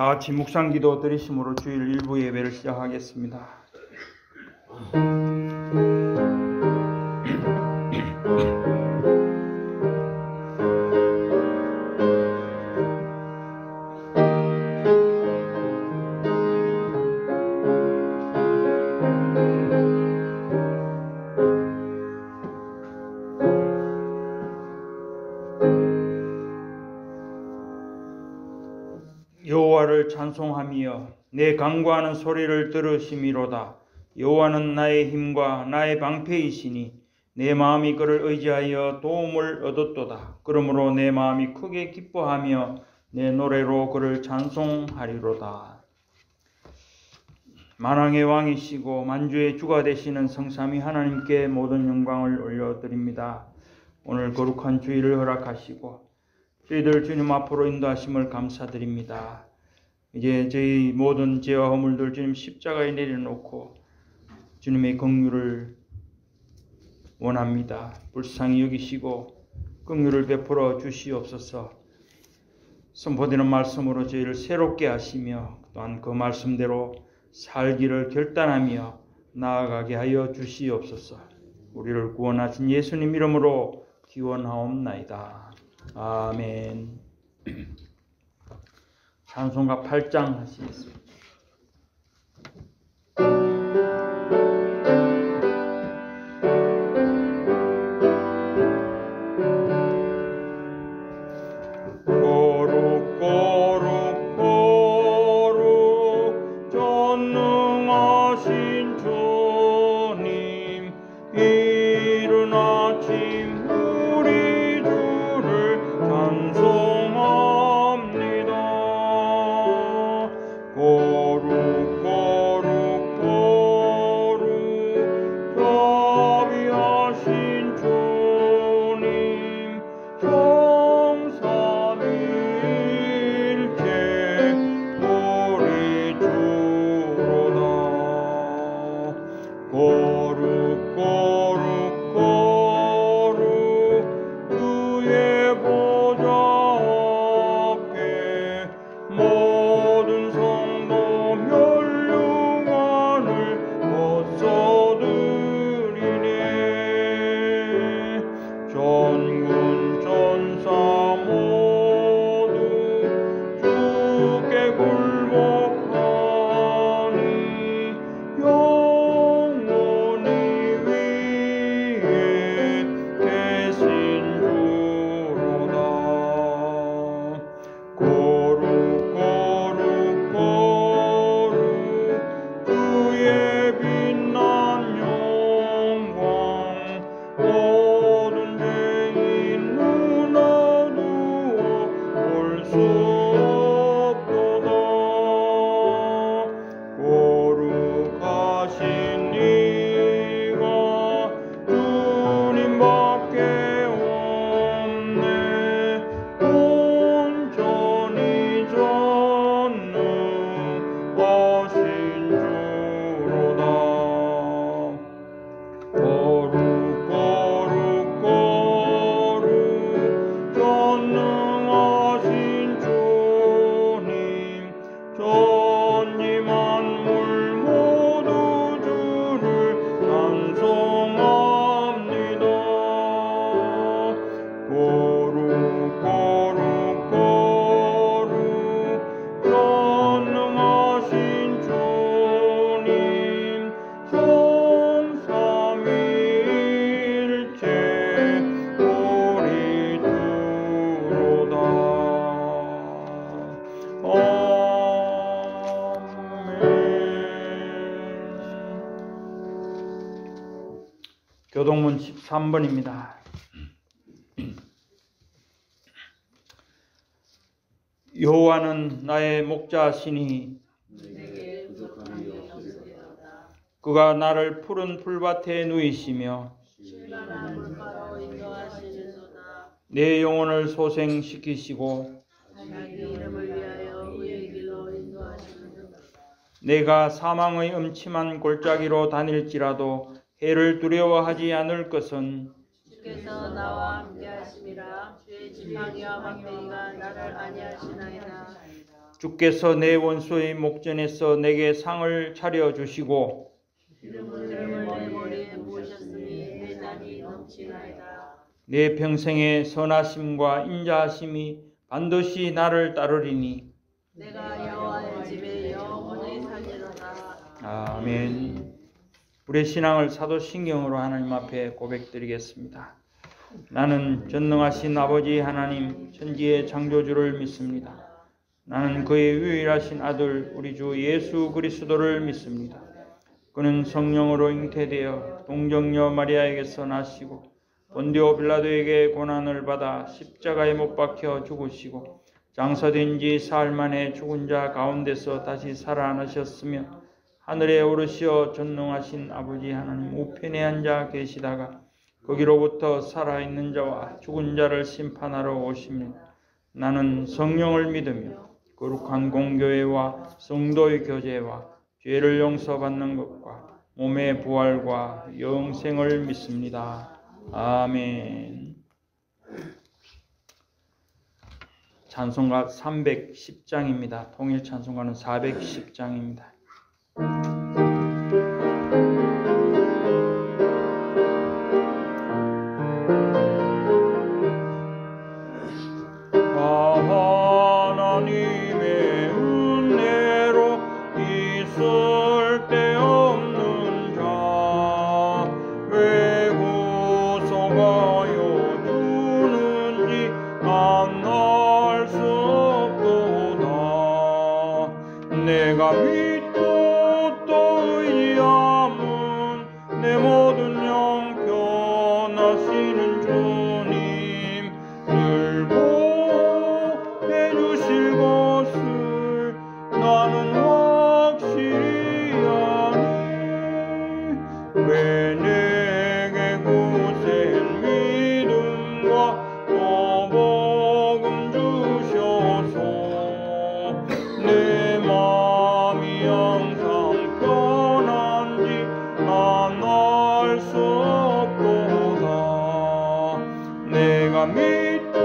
다 같이 묵상기도 드리심으로 주일 일부 예배를 시작하겠습니다. 여호와를 찬송하며 내 간구하는 소리를 들으심이로다. 여호와는 나의 힘과 나의 방패이시니 내 마음이 그를 의지하여 도움을 얻었도다. 그러므로 내 마음이 크게 기뻐하며 내 노래로 그를 찬송하리로다. 만왕의 왕이시고 만주의 주가 되시는 성삼위 하나님께 모든 영광을 올려드립니다. 오늘 거룩한 주일을 허락하시고 저희들 주님 앞으로 인도하심을 감사드립니다. 이제 저희 모든 죄와 허물들 주님 십자가에 내려놓고 주님의 긍휼을 원합니다. 불쌍히 여기시고 긍휼을 베풀어 주시옵소서. 선포되는 말씀으로 저희를 새롭게 하시며 또한 그 말씀대로 살기를 결단하며 나아가게 하여 주시옵소서. 우리를 구원하신 예수님 이름으로 기원하옵나이다. 아멘. 찬송가 8장 하시겠습니다. 거룩 거룩 거룩 전능하신 주님, 이른 아침 우리 주를 찬송합니다. 거룩 거룩 거룩 자비하신 주님, 성삼위일체 우리 주로다. 거룩 거룩 거룩 주의 보좌 앞에 모든 성도 멸류관을 벗어드리네. 전군 전사 모두 주께 굴복하니 영원히 위에 계신 주로다. 거룩 거룩 거룩 주의 빛난 영광, 모든 죄인 눈 어두워 볼 수 없도다. 거룩하신 이가 주님밖에 없네. 온전히 전능하신 주로다. 거룩 거룩 거룩 전능하신 주님, 천지 만물 모두 주를 찬송합니다. 거룩 거룩 거룩 전능하신 주님, 성삼위일체 우리 주로다. 아멘. 교동문 13번입니다. 여호와는 나의 목자시니 내게 부족함이 없으리로다. 그가 나를 푸른 풀밭에 누이시며 신랄한 물가로 인도하시리로다. 내 영혼을 소생시키시고 자기 이름을 위하여 의의 길로 인도하시리로다. 내가 사망의 음침한 골짜기로 다닐지라도 해를 두려워하지 않을 것은 주께서 나와 함께 하심이라. 주의 지팡이와 막대기가 나를 안위하시나이다. 주께서 내 원수의 목전에서 내게 상을 차려주시고 기름을 내 머리에 부으셨으니 내 잔이 넘치나이다. 내 평생의 선하심과 인자하심이 반드시 나를 따르리니 내가 여호와의 집에 영원히 살리로다. 아멘. 우리의 신앙을 사도신경으로 하나님 앞에 고백드리겠습니다. 나는 전능하신 아버지 하나님 천지의 창조주를 믿습니다. 나는 그의 유일하신 아들 우리 주 예수 그리스도를 믿습니다. 그는 성령으로 잉태되어 동정녀 마리아에게서 나시고 본디오 빌라도에게 고난을 받아 십자가에 못 박혀 죽으시고 장사된 지 사흘 만에 죽은 자 가운데서 다시 살아나셨으며 하늘에 오르시어 전능하신 아버지 하나님 우편에 앉아 계시다가 거기로부터 살아있는 자와 죽은 자를 심판하러 오십니다. 나는 성령을 믿으며 거룩한 공교회와 성도의 교제와 죄를 용서받는 것과 몸의 부활과 영생을 믿습니다. 아멘. 찬송가 310장입니다. 통일 찬송가는 410장입니다. 하나님의 은혜로 있을 데 없는 자 왜 구속하여 주는지 난 알 수 없도다. 내가 믿고 또 의지함은 내 모든 형편하시는 주님 늘 보호해 주실 것을 나는 확실히 아네. 왜 내게 굳센 믿음과 또 복음 주셔서 내 마음이 항상 편한지 난 알 수 없도다. 내가 믿고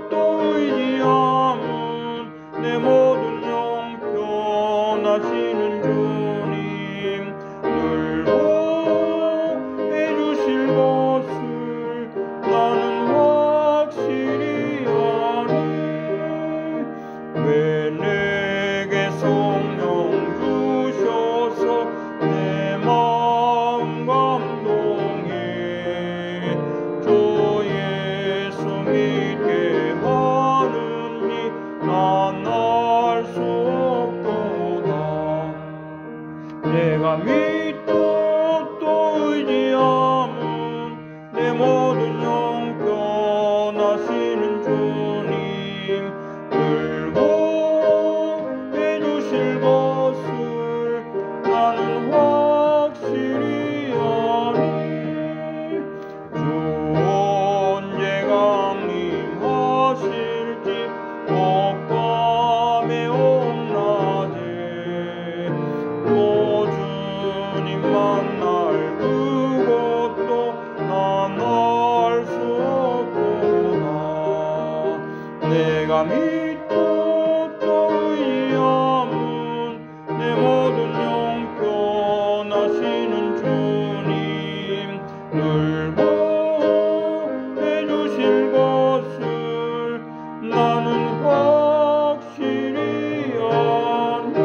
또 의지함은 내 모든 형편하시는 주님 늘 보호해 주실 것을 나는 확실히 아네. 왜 내게 성령 주셔서 내 마음 감동해 주 예수 믿게 하는지 난 알 수 없도다. 내가 믿고 또 의지함은 내 모든 형편하시는 주님 늘 보호해 주실 것을 나는 확실히 아네. 주 언제 강림하실지 밤에 온낮에 또 주님 만날 그것도 난 알 수 없도다. 내가 믿고 또 의지함은 내 모든 형편하시는 주님 늘 보호해 주실 것을 나는 확실히 아네.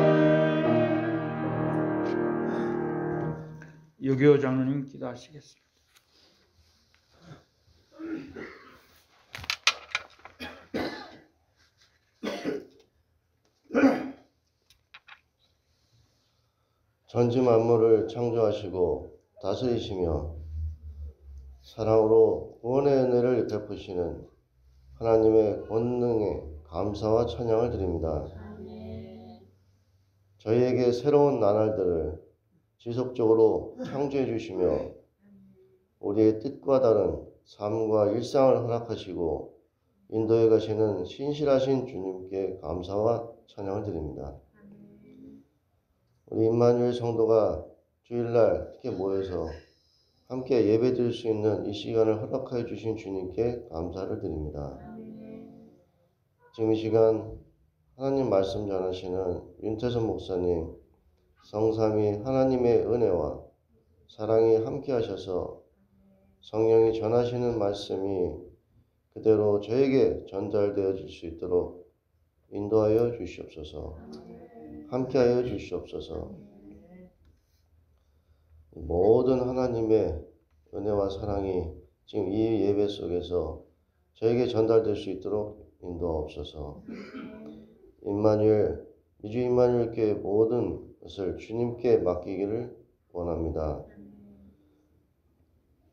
유교 장로님 기도하시겠습니다. 전지 만물을 창조하시고 다스리시며 사랑으로 구원의 은혜를 베푸시는 하나님의 권능에 감사와 찬양을 드립니다. 저희에게 새로운 나날들을 지속적으로 창조해 주시며 우리의 뜻과 다른 삶과 일상을 허락하시고 인도해 가시는 신실하신 주님께 감사와 찬양을 드립니다. 우리 임마누엘 성도가 주일날 이렇게 모여서 함께 예배드릴 수 있는 이 시간을 허락하여 주신 주님께 감사를 드립니다. 지금 이 시간 하나님 말씀 전하시는 윤태선 목사님, 성삼위 하나님의 은혜와 사랑이 함께 하셔서 성령이 전하시는 말씀이 그대로 저에게 전달되어질 수 있도록 인도하여 주시옵소서. 함께하여 주시옵소서. 모든 하나님의 은혜와 사랑이 지금 이 예배 속에서 저에게 전달될 수 있도록 인도하옵소서. 임마누엘, 미주 임마누엘께 모든 것을 주님께 맡기기를 원합니다.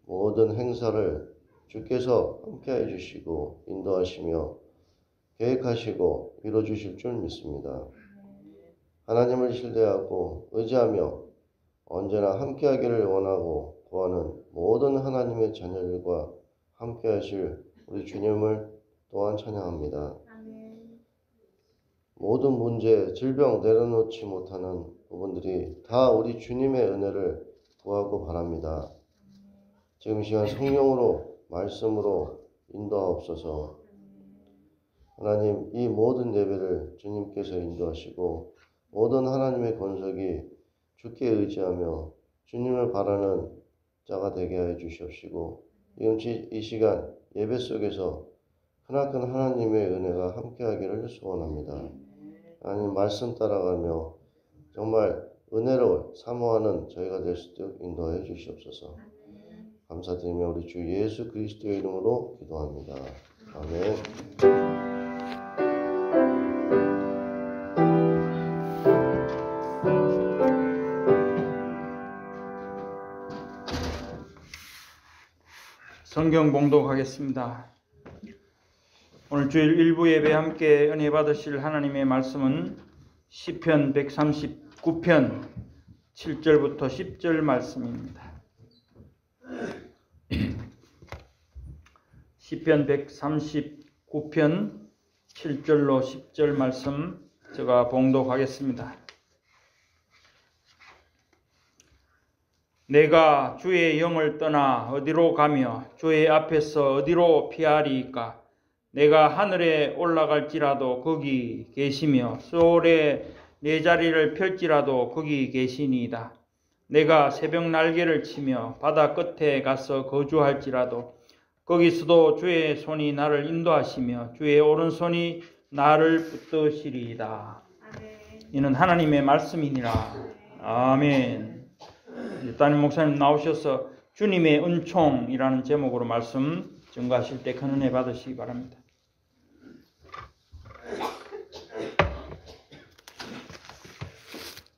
모든 행사를 주께서 함께해 주시고 인도하시며 계획하시고 이루어주실 줄 믿습니다. 하나님을 신뢰하고 의지하며 언제나 함께하기를 원하고 구하는 모든 하나님의 자녀들과 함께하실 우리 주님을 또한 찬양합니다. 모든 문제, 질병 내려놓지 못하는 부분들이 다 우리 주님의 은혜를 구하고 바랍니다. 지금 시간 성령으로 말씀으로 인도하옵소서. 하나님, 이 모든 예배를 주님께서 인도하시고 모든 하나님의 권속이 주께 의지하며 주님을 바라는 자가 되게 하여 주시옵시고 이 시간 예배 속에서 크나큰 하나님의 은혜가 함께하기를 소원합니다. 하나님 말씀 따라가며 정말 은혜로 사모하는 저희가 될 수 있도록 인도하여 주시옵소서. 감사드리며 우리 주 예수 그리스도의 이름으로 기도합니다. 아멘. 성경 봉독하겠습니다. 오늘 주일 일부 예배 함께 은혜 받으실 하나님의 말씀은 시편 139편 7절부터 10절 말씀입니다. 시편 139편 7절로 10절 말씀 제가 봉독하겠습니다. 내가 주의 영을 떠나 어디로 가며 주의 앞에서 어디로 피하리이까? 내가 하늘에 올라갈지라도 거기 계시며 소울에 내 자리를 펼지라도 거기 계시니이다. 내가 새벽 날개를 치며 바다 끝에 가서 거주할지라도 거기서도 주의 손이 나를 인도하시며 주의 오른손이 나를 붙드시리이다. 이는 하나님의 말씀이니라. 아멘. 담임 목사님 나오셔서 주님의 은총이라는 제목으로 말씀 증거하실 때 큰 은혜 받으시기 바랍니다.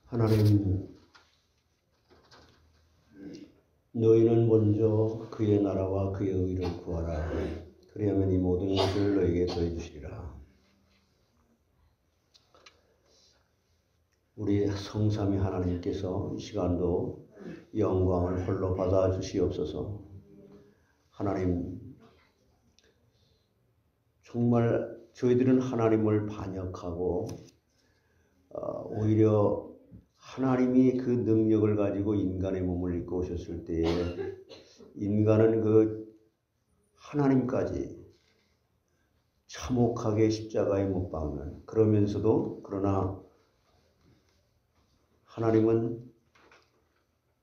하나님, 너희는 먼저 그의 나라와 그의 의를 구하라. 그리하면 이 모든 것을 너희에게 더해 주시리라. 우리 성삼위 하나님께서 이 시간도 영광을 홀로 받아 주시옵소서. 하나님, 정말 저희들은 하나님을 반역하고 오히려 하나님이 그 능력을 가지고 인간의 몸을 입고 오셨을 때에 인간은 그 하나님까지 참혹하게 십자가에 못 박는, 그러나 하나님은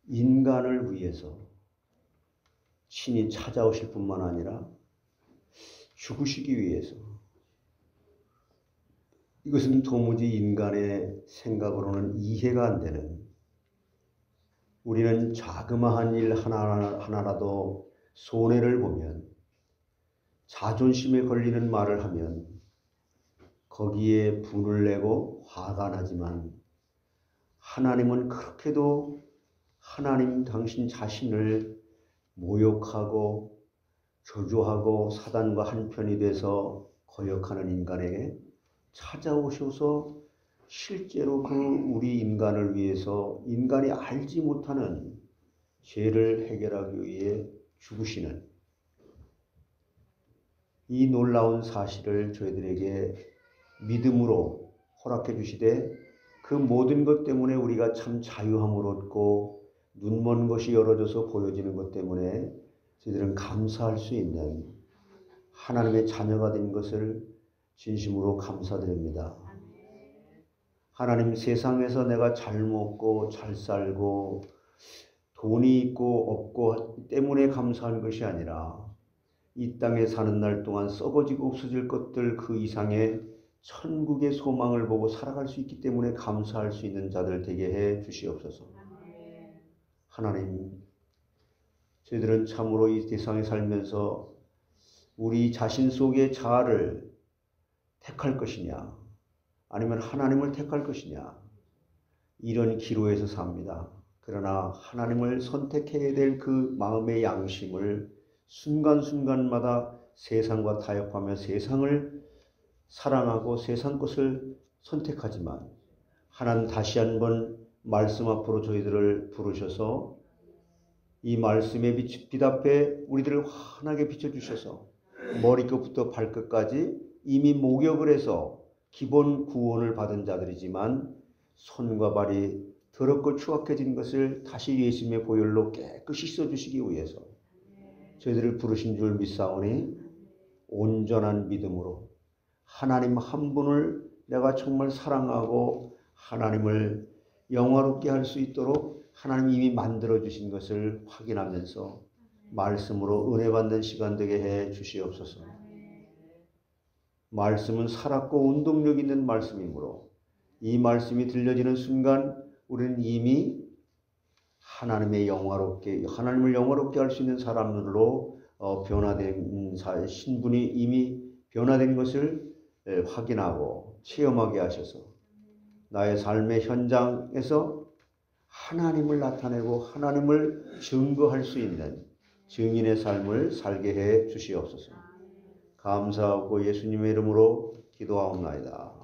인간을 위해서 친히 찾아오실 뿐만 아니라 죽으시기 위해서, 이것은 도무지 인간의 생각으로는 이해가 안 되는, 우리는 자그마한 일 하나라도 손해를 보면, 자존심에 걸리는 말을 하면 거기에 분을 내고 화가 나지만, 하나님은 그렇게도 하나님 당신 자신을 모욕하고 저주하고 사단과 한편이 돼서 거역하는 인간에게 찾아오셔서 실제로 그 우리 인간을 위해서 인간이 알지 못하는 죄를 해결하기 위해 죽으시는 이 놀라운 사실을 저희들에게 믿음으로 허락해 주시되, 그 모든 것 때문에 우리가 참 자유함을 얻고 눈먼 것이 열어져서 보여지는 것 때문에 저희들은 감사할 수 있는 하나님의 자녀가 된 것을 진심으로 감사드립니다. 하나님, 세상에서 내가 잘 먹고 잘 살고 돈이 있고 없고 때문에 감사한 것이 아니라 이 땅에 사는 날 동안 썩어지고 없어질 것들 그 이상의 천국의 소망을 보고 살아갈 수 있기 때문에 감사할 수 있는 자들 되게 해 주시옵소서. 하나님, 저희들은 참으로 이 세상에 살면서 우리 자신 속의 자아를 택할 것이냐 아니면 하나님을 택할 것이냐 이런 기로에서 삽니다. 그러나 하나님을 선택해야 될 그 마음의 양심을 순간순간마다 세상과 타협하며 세상을 사랑하고 세상 것을 선택하지만 하나님 다시 한번 말씀 앞으로 저희들을 부르셔서 이 말씀의 빛 앞에 우리들을 환하게 비춰주셔서 머리끝부터 발끝까지 이미 목욕을 해서 기본 구원을 받은 자들이지만 손과 발이 더럽고 추악해진 것을 다시 예수님의 보혈로 깨끗이 씻어주시기 위해서 저희들을 부르신 줄 믿사오니 온전한 믿음으로 하나님 한 분을 내가 정말 사랑하고 하나님을 영화롭게 할 수 있도록 하나님이 이미 만들어주신 것을 확인하면서 말씀으로 은혜 받는 시간 되게 해 주시옵소서. 말씀은 살았고 운동력 있는 말씀이므로 이 말씀이 들려지는 순간 우리는 이미 하나님을 영화롭게 할 수 있는 사람으로 변화된 신분이 이미 변화된 것을 확인하고 체험하게 하셔서 나의 삶의 현장에서 하나님을 나타내고 하나님을 증거할 수 있는 증인의 삶을 살게 해 주시옵소서. 감사하고 예수님의 이름으로 기도하옵나이다.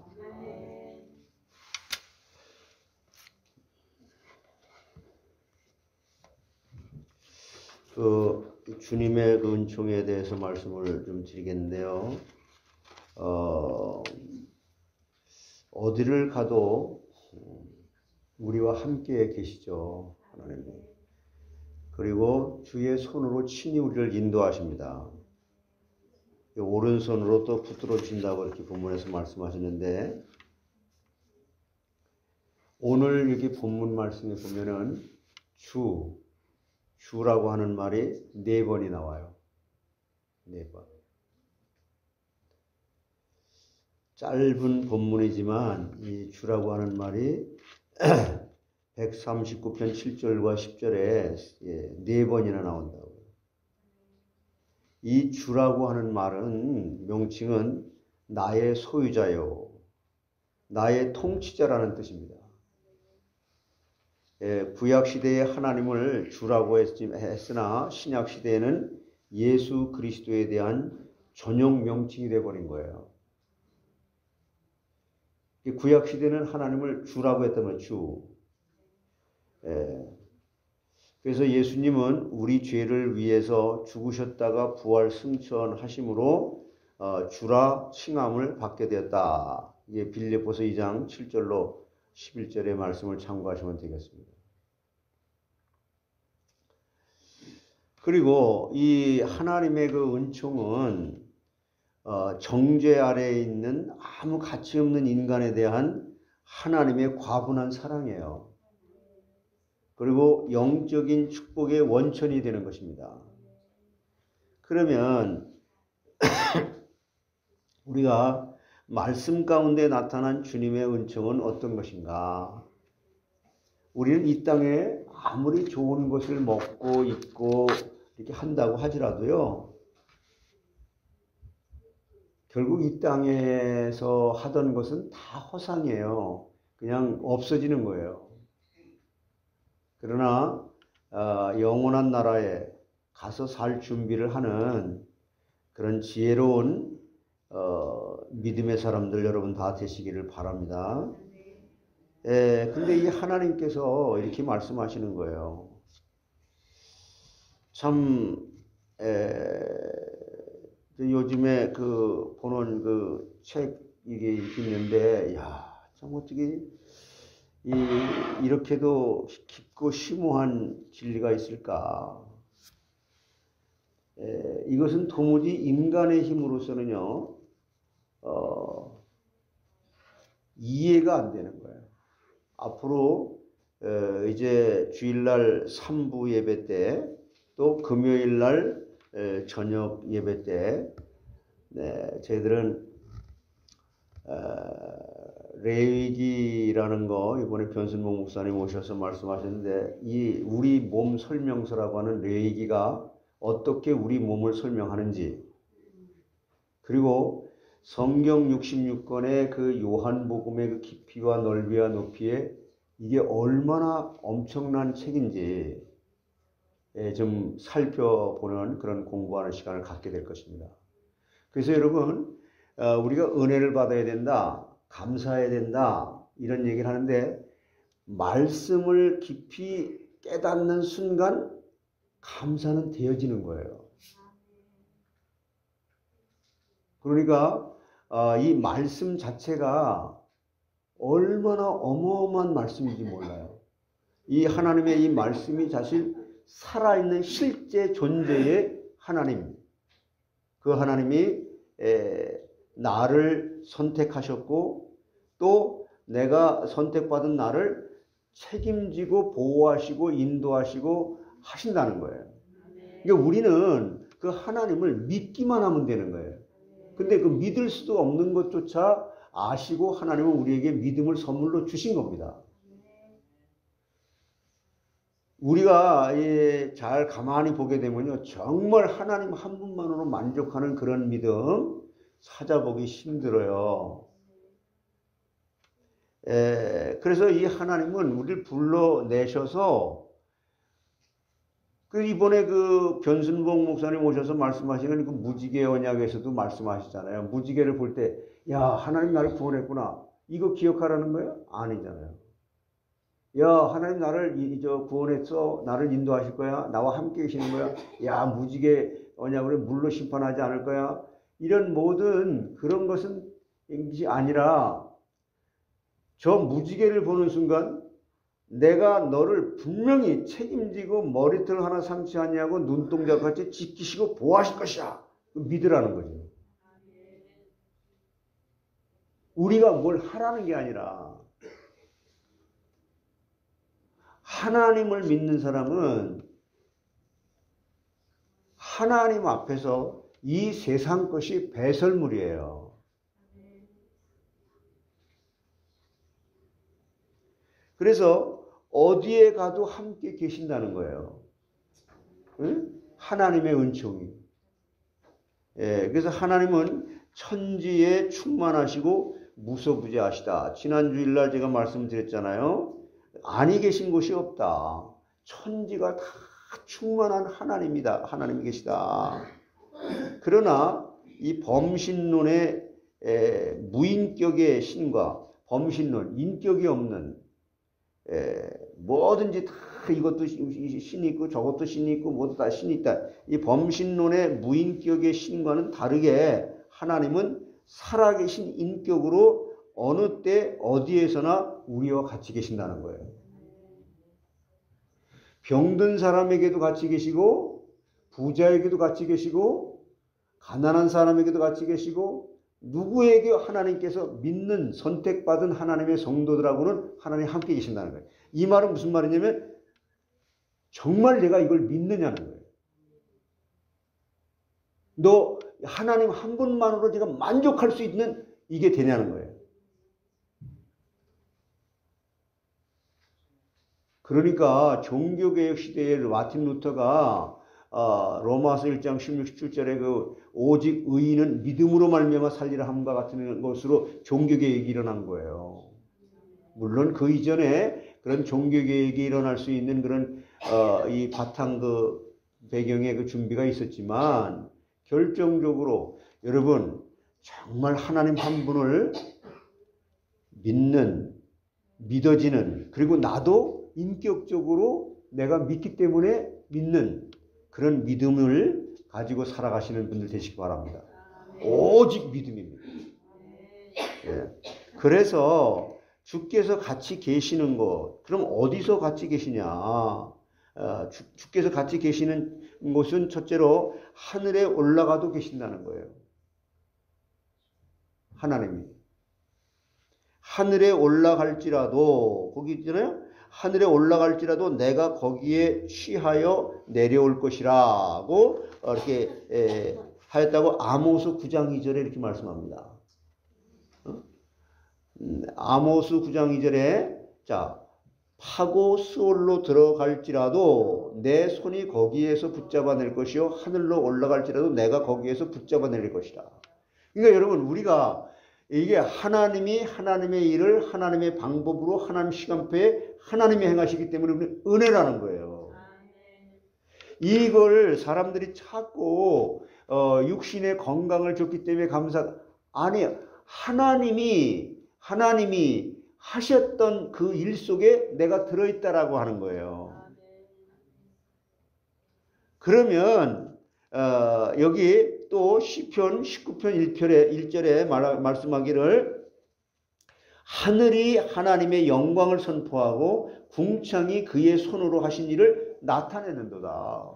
주님의 은총에 대해서 말씀을 좀 드리겠는데요. 어디를 가도 우리와 함께 계시죠. 하나님이. 그리고 주의 손으로 친히 우리를 인도하십니다. 오른손으로 또 붙들어 주신다고 이렇게 본문에서 말씀하시는데 오늘 여기 본문 말씀에 보면은 주라고 하는 말이 4번이 나와요. 4번. 짧은 본문이지만 이 주라고 하는 말이 139편 7절과 10절에 4번이나 나온다고요. 이 주라고 하는 말은 명칭은 나의 소유자요, 나의 통치자라는 뜻입니다. 구약시대에 하나님을 주라고 했으나 신약시대에는 예수 그리스도에 대한 전용 명칭이 되어버린 거예요. 구약시대는 하나님을 주라고 했던 거예요. 주. 그래서 예수님은 우리 죄를 위해서 죽으셨다가 부활 승천하심으로 주라 칭함을 받게 되었다. 이게 빌립보서 2장 7절로 11절의 말씀을 참고하시면 되겠습니다. 그리고 이 하나님의 그 은총은 정죄 아래에 있는 아무 가치 없는 인간에 대한 하나님의 과분한 사랑이에요. 그리고 영적인 축복의 원천이 되는 것입니다. 그러면 우리가 말씀 가운데 나타난 주님의 은총은 어떤 것인가? 우리는 이 땅에 아무리 좋은 것을 먹고 입고 이렇게 한다고 하지라도요, 결국 이 땅에서 하던 것은 다 허상이에요. 그냥 없어지는 거예요. 그러나 영원한 나라에 가서 살 준비를 하는 그런 지혜로운 믿음의 사람들 여러분 다 되시기를 바랍니다. 근데 이 하나님께서 이렇게 말씀하시는 거예요. 참 요즘에 보는 그 책 이게 있는데, 참 어떻게 이렇게도 깊고 심오한 진리가 있을까? 이것은 도무지 인간의 힘으로서는요, 이해가 안 되는 거예요. 앞으로 이제 주일날 3부 예배 때 또 금요일날 저녁 예배 때 저희들은 레위기라는 거 이번에 변순봉 목사님 오셔서 말씀하셨는데 이 우리 몸 설명서라고 하는 레위기가 어떻게 우리 몸을 설명하는지 그리고 성경 66권의 그 요한복음의 그 깊이와 넓이와 높이에 이게 얼마나 엄청난 책인지 좀 살펴보는 그런 공부하는 시간을 갖게 될 것입니다. 그래서 여러분 우리가 은혜를 받아야 된다, 감사해야 된다 이런 얘기를 하는데 말씀을 깊이 깨닫는 순간 감사는 되어지는 거예요. 그러니까 이 말씀 자체가 얼마나 어마어마한 말씀인지 몰라요. 이 하나님의 이 말씀이 사실 살아있는 실제 존재의 하나님, 그 하나님이 나를 선택하셨고 또 내가 선택받은 나를 책임지고 보호하시고 인도하시고 하신다는 거예요. 그러니까 우리는 그 하나님을 믿기만 하면 되는 거예요. 근데 그 믿을 수도 없는 것조차 아시고 하나님은 우리에게 믿음을 선물로 주신 겁니다. 우리가 잘 가만히 보게 되면요, 정말 하나님 한 분만으로 만족하는 그런 믿음 찾아보기 힘들어요. 그래서 이 하나님은 우리를 불러내셔서 이번에 그 변순봉 목사님 오셔서 말씀하시는 그 무지개 언약에서도 말씀하시잖아요. 무지개를 볼 때, 야, 하나님 나를 구원했구나. 이거 기억하라는 거예요? 아니잖아요. 야, 하나님 나를 구원했어. 나를 인도하실 거야. 나와 함께 계시는 거야. 야, 무지개 언약으로 물로 심판하지 않을 거야. 이런 모든 그런 것은 아니라 저 무지개를 보는 순간 내가 너를 분명히 책임지고 머리털 하나 상치 아니하고 눈동자같이 지키시고 보호하실 것이야. 믿으라는 거죠. 우리가 뭘 하라는 게 아니라 하나님을 믿는 사람은 하나님 앞에서 이 세상 것이 배설물이에요. 그래서 어디에 가도 함께 계신다는 거예요. 응? 하나님의 은총이. 그래서 하나님은 천지에 충만하시고 무소부재하시다. 지난 주일날 제가 말씀드렸잖아요. 아니 계신 곳이 없다. 천지가 다 충만한 하나님이다. 하나님이 계시다. 그러나 이 범신론의 무인격의 신과 범신론, 인격이 없는 뭐든지 다 이것도 신이 있고 저것도 신이 있고 모두 다 신이 있다. 이 범신론의 무인격의 신과는 다르게 하나님은 살아계신 인격으로 어느 때 어디에서나 우리와 같이 계신다는 거예요. 병든 사람에게도 같이 계시고 부자에게도 같이 계시고 가난한 사람에게도 같이 계시고 누구에게 하나님께서 믿는 선택받은 하나님의 성도들하고는 하나님 함께 계신다는 거예요. 이 말은 무슨 말이냐면 정말 내가 이걸 믿느냐는 거예요. 너 하나님 한 분만으로 제가 만족할 수 있는 이게 되냐는 거예요. 그러니까 종교개혁 시대에 마틴 루터가 로마서 1장 16, 17절에 그 오직 의인은 믿음으로 말미암아 살리라 함과 같은 것으로 종교개혁이 일어난 거예요. 물론 그 이전에 그런 종교개혁이 일어날 수 있는 그런 이 바탕 그 배경에 그 준비가 있었지만 결정적으로 여러분 정말 하나님 한 분을 믿는 믿어지는 그리고 나도 인격적으로 내가 믿기 때문에 믿는 그런 믿음을 가지고 살아가시는 분들 되시기 바랍니다. 오직 믿음입니다. 그래서 주께서 같이 계시는 것, 그럼 어디서 같이 계시냐? 주께서 같이 계시는 곳은 첫째로 하늘에 올라가도 계신다는 거예요. 하나님이. 하늘에 올라갈지라도, 거기 있잖아요. 하늘에 올라갈지라도 내가 거기에 취하여 내려올 것이라고 이렇게 하였다고 아모스 9장 2절에 이렇게 말씀합니다. 아모스 9장 2절에 자, 파고 스올로 들어갈지라도 내 손이 거기에서 붙잡아낼 것이요 하늘로 올라갈지라도 내가 거기에서 붙잡아낼 것이라. 그러니까 여러분, 우리가 이게 하나님이 하나님의 일을 하나님의 방법으로 하나님 시간표에 하나님이 행하시기 때문에 우리는 은혜라는 거예요. 이걸 사람들이 찾고 육신의 건강을 줬기 때문에 아니에요. 하나님이 하셨던 그 일 속에 내가 들어있다라고 하는 거예요. 그러면 여기 또 시편 19편 1절에 말씀하기를 하늘이 하나님의 영광을 선포하고 궁창이 그의 손으로 하신 일을 나타내는도다.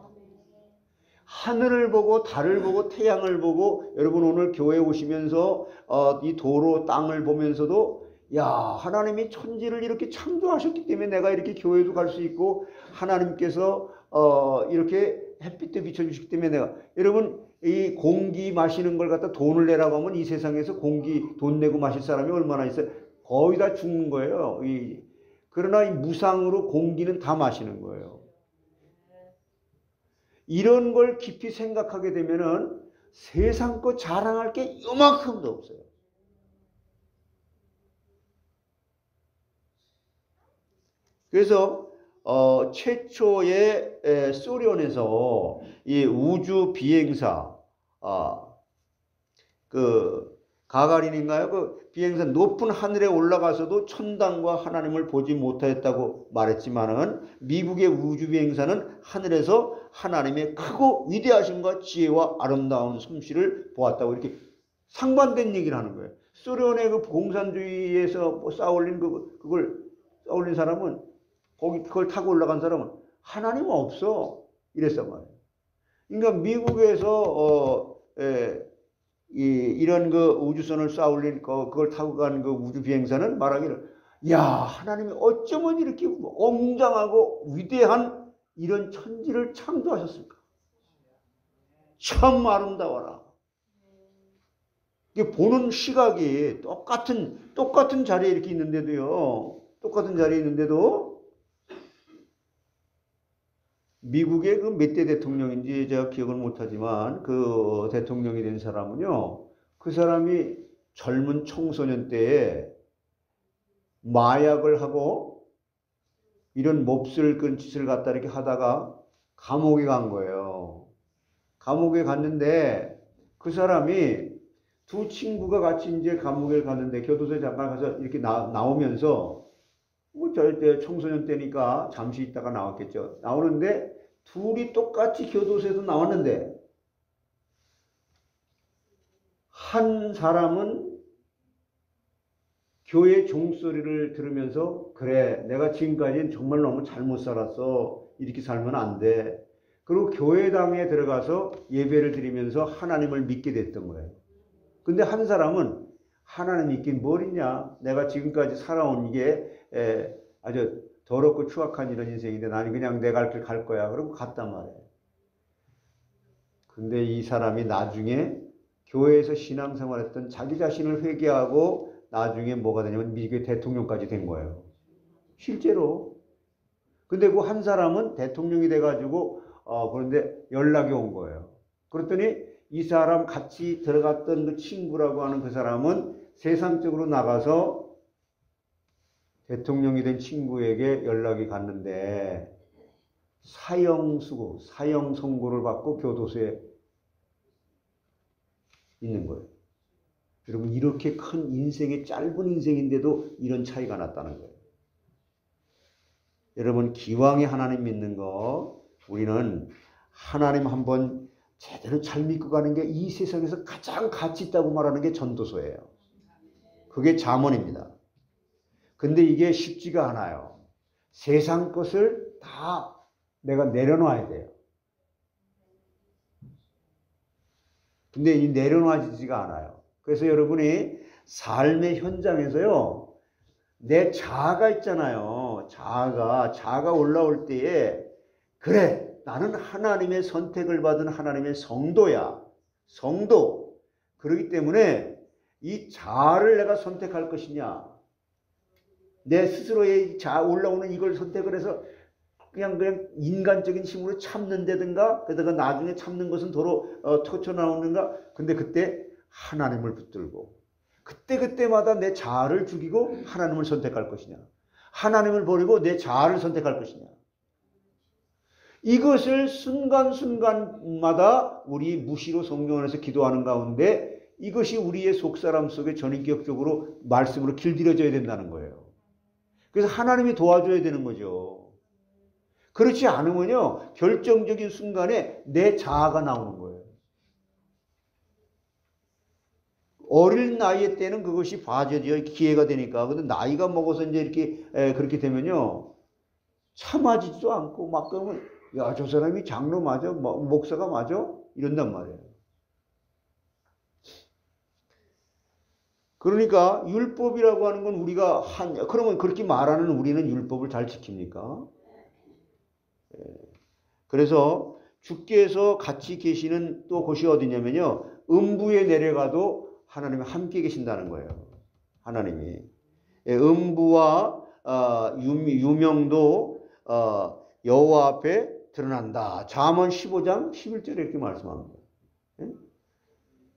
하늘을 보고 달을 보고 태양을 보고 여러분 오늘 교회에 오시면서 이 도로 땅을 보면서도 야, 하나님이 천지를 이렇게 창조하셨기 때문에 내가 이렇게 교회도 갈 수 있고 하나님께서 이렇게 햇빛도 비춰주시기 때문에 내가 여러분 이 공기 마시는 걸 갖다 돈을 내라고 하면 이 세상에서 공기 돈 내고 마실 사람이 얼마나 있어요? 거의 다 죽는 거예요. 그러나 이 무상으로 공기는 다 마시는 거예요. 이런 걸 깊이 생각하게 되면은 세상 거 자랑할 게 요만큼도 없어요. 그래서 최초의 소련에서 이 우주 비행사 그 가가린인가요? 그 비행사 높은 하늘에 올라가서도 천당과 하나님을 보지 못하였다고 말했지만은 미국의 우주 비행사는 하늘에서 하나님의 크고 위대하심과 지혜와 아름다운 솜씨를 보았다고 이렇게 상반된 얘기를 하는 거예요. 소련의 그 공산주의에서 쌓아올린 그걸 쌓아올린 사람은 그걸 타고 올라간 사람은 하나님 없어 이랬단 말이에요. 그러니까 미국에서 이런 그 우주선을 쌓아올린 그걸 타고 간 그 우주 비행사는 말하기를 야, 하나님이 어쩌면 이렇게 엉장하고 위대한 이런 천지를 창조하셨을까? 참 아름다워라. 이게 보는 시각이 똑같은 자리에 이렇게 있는데도요. 똑같은 자리에 있는데도 미국의 그 몇 대 대통령인지 제가 기억을 못하지만 그 대통령이 된 사람은요. 그 사람이 젊은 청소년 때에 마약을 하고 이런 몹쓸 그 짓을 갖다 이렇게 하다가 감옥에 간 거예요. 감옥에 갔는데 그 사람이 두 친구가 같이 이제 감옥에 갔는데 교도소에 잠깐 가서 이렇게 나오면서 뭐 저때 청소년 때니까 잠시 있다가 나왔겠죠. 나오는데 둘이 똑같이 교도소에서 나왔는데 한 사람은 교회 종소리를 들으면서 그래 내가 지금까지는 정말 너무 잘못 살았어. 이렇게 살면 안 돼. 그리고 교회당에 들어가서 예배를 드리면서 하나님을 믿게 됐던 거예요. 근데 한 사람은 하나님 믿긴 뭘 있냐. 내가 지금까지 살아온 이게 아주 더럽고 추악한 이런 인생인데 나는 그냥 내 갈 길 갈 거야. 그러고 갔단 말이에요. 근데 이 사람이 나중에 교회에서 신앙생활했던 자기 자신을 회개하고 나중에 뭐가 되냐면 미국의 대통령까지 된 거예요. 실제로. 근데 그 한 사람은 대통령이 돼가지고 그런데 연락이 온 거예요. 그랬더니 이 사람 같이 들어갔던 그 친구라고 하는 그 사람은 세상적으로 나가서 대통령이 된 친구에게 연락이 갔는데 사형 선고를 받고 교도소에 있는 거예요. 여러분 이렇게 큰 인생의 짧은 인생인데도 이런 차이가 났다는 거예요. 여러분 기왕에 하나님 믿는 거 우리는 하나님 한번 제대로 잘 믿고 가는 게 이 세상에서 가장 가치 있다고 말하는 게 전도서예요. 그게 잠언입니다. 근데 이게 쉽지가 않아요. 세상 것을 다 내가 내려놔야 돼요. 근데 이 내려놔지지가 않아요. 그래서 여러분이 삶의 현장에서요. 내 자아가 있잖아요. 자아가 올라올 때에 그래, 나는 하나님의 선택을 받은 하나님의 성도야. 성도. 그렇기 때문에 이 자아를 내가 선택할 것이냐, 내 스스로의 자아 올라오는 이걸 선택을 해서 그냥 인간적인 힘으로 참는다든가, 그러다가 나중에 참는 것은 도로 터쳐 나오는가. 근데 그때 하나님을 붙들고 그때마다 내 자아를 죽이고 하나님을 선택할 것이냐, 하나님을 버리고 내 자아를 선택할 것이냐. 이것을 순간순간마다 우리 무시로 성경 안에서 기도하는 가운데 이것이 우리의 속사람 속에 전인격적으로 말씀으로 길들여져야 된다는 거예요. 그래서 하나님이 도와줘야 되는 거죠. 그렇지 않으면요, 결정적인 순간에 내 자아가 나오는 거예요. 어릴 나이 때는 그것이 봐줘야 기회가 되니까. 근데 나이가 먹어서 이제 이렇게 그렇게 되면요, 참아지지도 않고 막 그러면 야, 저 사람이 장로 맞아? 목사가 맞아? 이런단 말이에요. 그러니까 율법이라고 하는 건 우리가 그러면 그렇게 말하는 우리는 율법을 잘 지킵니까? 그래서 주께서 같이 계시는 또 곳이 어디냐면요, 음부에 내려가도 하나님이 함께 계신다는 거예요. 하나님이. 음부와 유명도 여호와 앞에 드러난다. 잠언 15장 11절에 이렇게 말씀합니다.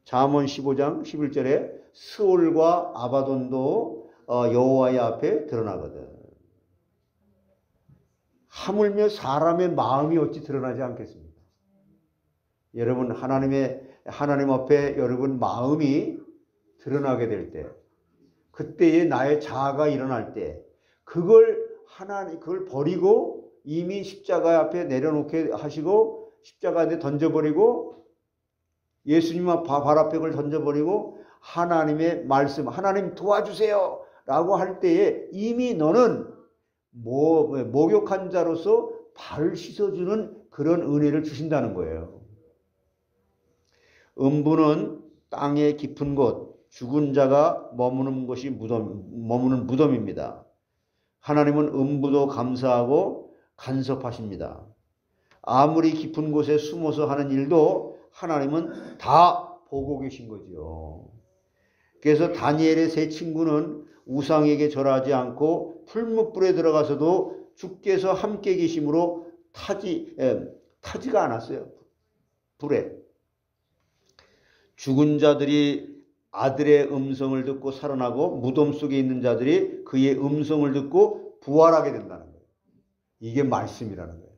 잠언 15장 11절에 스올과 아바돈도 여호와의 앞에 드러나거든. 하물며 사람의 마음이 어찌 드러나지 않겠습니까? 여러분, 하나님 앞에 여러분 마음이 드러나게 될 때, 그때에 나의 자아가 일어날 때, 그걸 버리고 이미 십자가 앞에 내려놓게 하시고 십자가에 던져버리고 예수님 발 앞에 그걸 던져버리고 하나님의 말씀, 하나님 도와주세요 라고 할 때에 이미 너는 목욕한 자로서 발을 씻어주는 그런 은혜를 주신다는 거예요. 음부는 땅의 깊은 곳, 죽은 자가 머무는 곳이 머무는 무덤입니다. 하나님은 음부도 감사하고 간섭하십니다. 아무리 깊은 곳에 숨어서 하는 일도 하나님은 다 보고 계신 거죠. 그래서 다니엘의 세 친구는 우상에게 절하지 않고 풀무불에 들어가서도 주께서 함께 계심으로 타지가 않았어요. 불에. 죽은 자들이 아들의 음성을 듣고 살아나고 무덤 속에 있는 자들이 그의 음성을 듣고 부활하게 된다는 거예요. 이게 말씀이라는 거예요.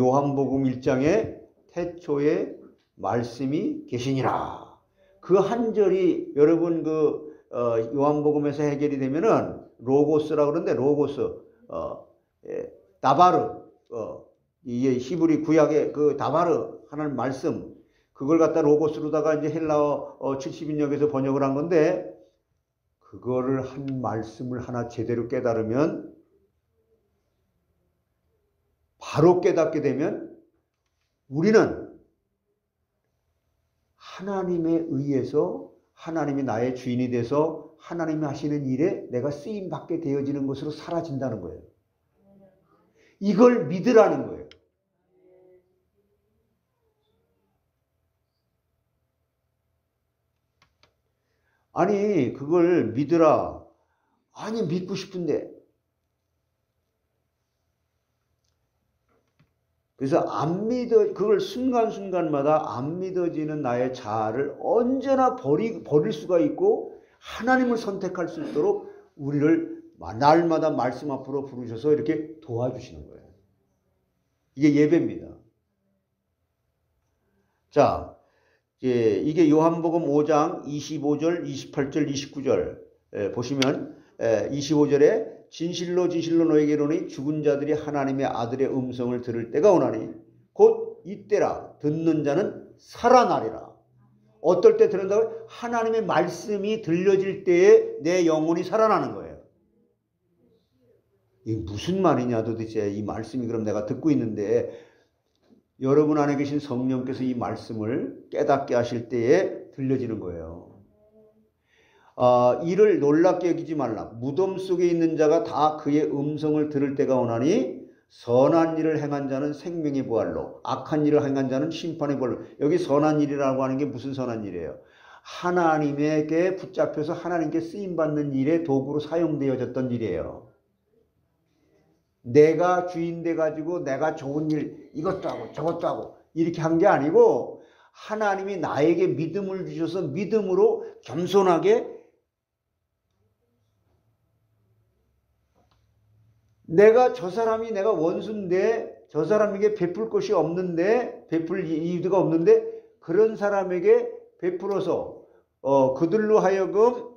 요한복음 1장에 태초에 말씀이 계시니라. 그 한 절이 여러분 요한복음에서 해결이 되면은 로고스라고 그러는데, 로고스, 다바르, 이게 히브리 구약의 그 다바르 하는 말씀, 그걸 갖다 로고스로다가 이제 헬라어 70인역에서 번역을 한 건데, 그거를 한 말씀을 하나 제대로 깨달으면, 바로 깨닫게 되면 우리는 하나님에 의해서 하나님이 나의 주인이 돼서 하나님이 하시는 일에 내가 쓰임받게 되어지는 것으로 사라진다는 거예요. 이걸 믿으라는 거예요. 아니, 그걸 믿으라. 아니, 믿고 싶은데. 그래서 그걸 순간순간마다 안 믿어지는 나의 자아를 언제나 버릴 수가 있고 하나님을 선택할 수 있도록 우리를 날마다 말씀 앞으로 부르셔서 이렇게 도와주시는 거예요. 이게 예배입니다. 자, 이게 요한복음 5장 25절, 28절, 29절 보시면 25절에 진실로 진실로 너에게 이르노니 죽은 자들이 하나님의 아들의 음성을 들을 때가 오나니 곧 이때라. 듣는 자는 살아나리라. 어떨 때 들은다고요? 하나님의 말씀이 들려질 때에 내 영혼이 살아나는 거예요. 이게 무슨 말이냐 도대체. 이 말씀이 그럼 내가 듣고 있는데, 여러분 안에 계신 성령께서 이 말씀을 깨닫게 하실 때에 들려지는 거예요. 이를 놀랍게 여기지 말라. 무덤 속에 있는 자가 다 그의 음성을 들을 때가 오나니 선한 일을 행한 자는 생명의 부활로, 악한 일을 행한 자는 심판의 부활로. 여기 선한 일이라고 하는 게 무슨 선한 일이에요? 하나님에게 붙잡혀서 하나님께 쓰임받는 일에 도구로 사용되어졌던 일이에요. 내가 주인 돼가지고 내가 좋은 일 이것도 하고 저것도 하고 이렇게 한 게 아니고 하나님이 나에게 믿음을 주셔서 믿음으로 겸손하게 내가 저 사람이 내가 원수인데 저 사람에게 베풀 것이 없는데 베풀 이유가 없는데 그런 사람에게 베풀어서 그들로 하여금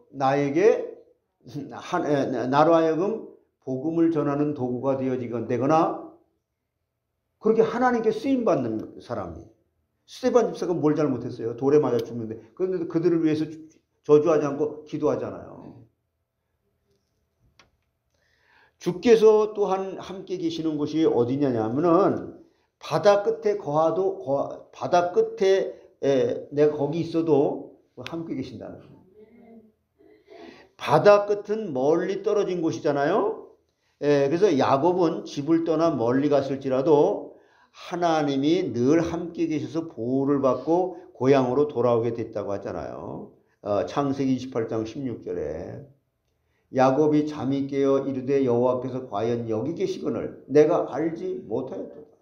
나로 하여금 복음을 전하는 도구가 되거나 그렇게 하나님께 쓰임받는 사람이. 스데반 집사가 뭘 잘못했어요? 돌에 맞아 죽는데. 그런데 그들을 위해서 저주하지 않고 기도하잖아요. 주께서 또한 함께 계시는 곳이 어디냐면은 바다 끝에 바다 끝에 내가 거기 있어도 함께 계신다는 거예요. 바다 끝은 멀리 떨어진 곳이잖아요. 그래서 야곱은 집을 떠나 멀리 갔을지라도 하나님이 늘 함께 계셔서 보호를 받고 고향으로 돌아오게 됐다고 하잖아요. 창세기 28장 16절에 야곱이 잠이 깨어 이르되 여호와께서 과연 여기 계시거늘 내가 알지 못하였도다.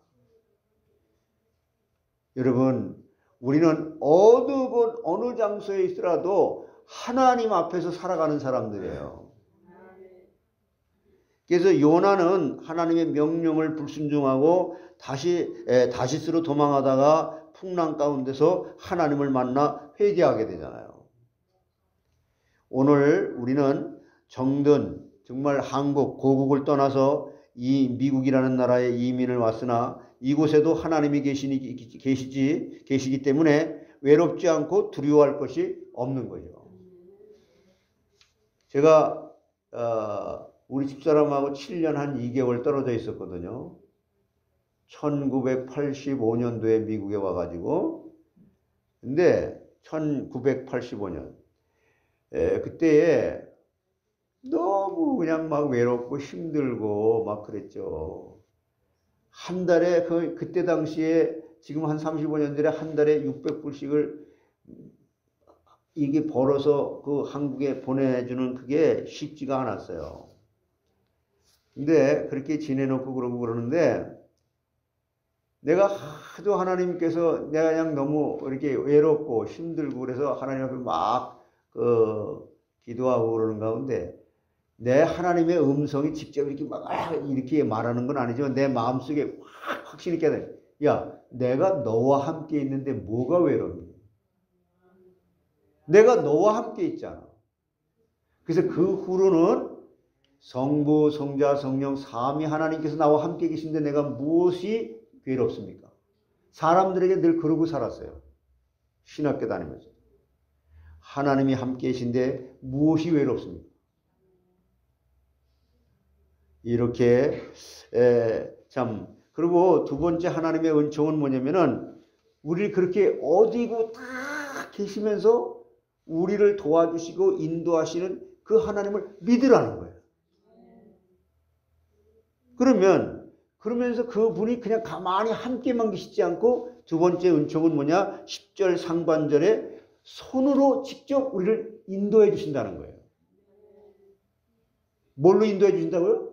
여러분, 우리는 어느 장소에 있더라도 하나님 앞에서 살아가는 사람들이에요. 그래서 요나는 하나님의 명령을 불순종하고 다시스로 도망하다가 풍랑 가운데서 하나님을 만나 회개하게 되잖아요. 오늘 우리는 정든 정말 한국 고국을 떠나서 이 미국이라는 나라에 이민을 왔으나 이곳에도 하나님이 계시기 때문에 외롭지 않고 두려워할 것이 없는 거죠. 제가 우리 집사람하고 7년 한 2개월 떨어져 있었거든요. 1985년도에 미국에 와가지고 근데 1985년 그때에 너무 그냥 막 외롭고 힘들고 막 그랬죠. 한 달에 그때 당시에 지금 한 35년 전에 한 달에 600불씩을 이게 벌어서 그 한국에 보내주는 그게 쉽지가 않았어요. 근데 그렇게 지내놓고 그러는데 내가 하도 하나님께서 내가 그냥 너무 이렇게 외롭고 힘들고 그래서 하나님 앞에 막 기도하고 그러는 가운데 내 하나님의 음성이 직접 이렇게 말하는 건 아니지만 내 마음속에 확신이 있게 돼. 야, 내가 너와 함께 있는데 뭐가 외롭니? 내가 너와 함께 있잖아. 그래서 그 후로는 성부, 성자, 성령, 삼위 하나님께서 나와 함께 계신데 내가 무엇이 괴롭습니까? 사람들에게 늘 그러고 살았어요. 신학교 다니면서. 하나님이 함께 계신데 무엇이 외롭습니까? 이렇게 참 그리고 두 번째 하나님의 은총은 뭐냐면은 우리를 그렇게 어디고 다 계시면서 우리를 도와주시고 인도하시는 그 하나님을 믿으라는 거예요. 그러면서 그분이 그냥 가만히 함께만 계시지 않고 두 번째 은총은 뭐냐? 10절 상반절에 손으로 직접 우리를 인도해 주신다는 거예요. 뭘로 인도해 주신다고요?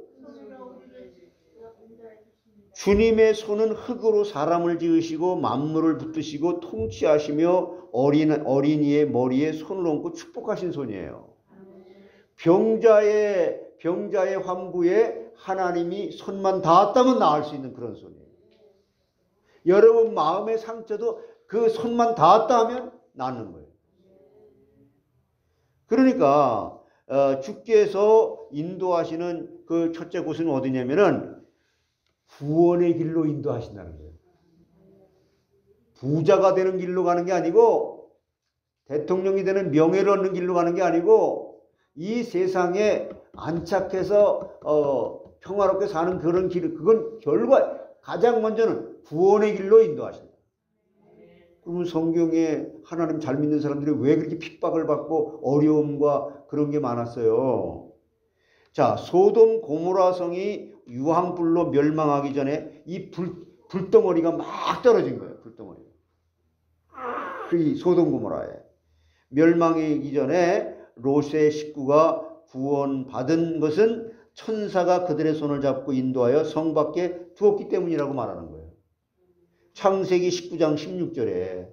주님의 손은 흙으로 사람을 지으시고 만물을 붙드시고 통치하시며 어린이의 머리에 손을 얹고 축복하신 손이에요. 병자의 환부에 하나님이 손만 닿았다면 나을 수 있는 그런 손이에요. 여러분 마음의 상처도 그 손만 닿았다 하면 낫는 거예요. 그러니까 주께서 인도하시는 그 첫째 곳은 어디냐면은 구원의 길로 인도하신다는 거예요. 부자가 되는 길로 가는 게 아니고 대통령이 되는 명예를 얻는 길로 가는 게 아니고 이 세상에 안착해서 평화롭게 사는 그런 길, 그건 가장 먼저는 구원의 길로 인도하신다. 그러면 성경에 하나님 잘 믿는 사람들이 왜 그렇게 핍박을 받고 어려움과 그런 게 많았어요? 자, 소돔 고모라 성이 유황불로 멸망하기 전에 이 불덩어리가 막 떨어진 거예요. 불덩어리가. 이 소돔 고모라에 멸망하기 전에 롯의 식구가 구원받은 것은 천사가 그들의 손을 잡고 인도하여 성 밖에 두었기 때문이라고 말하는 거예요. 창세기 19장 16절에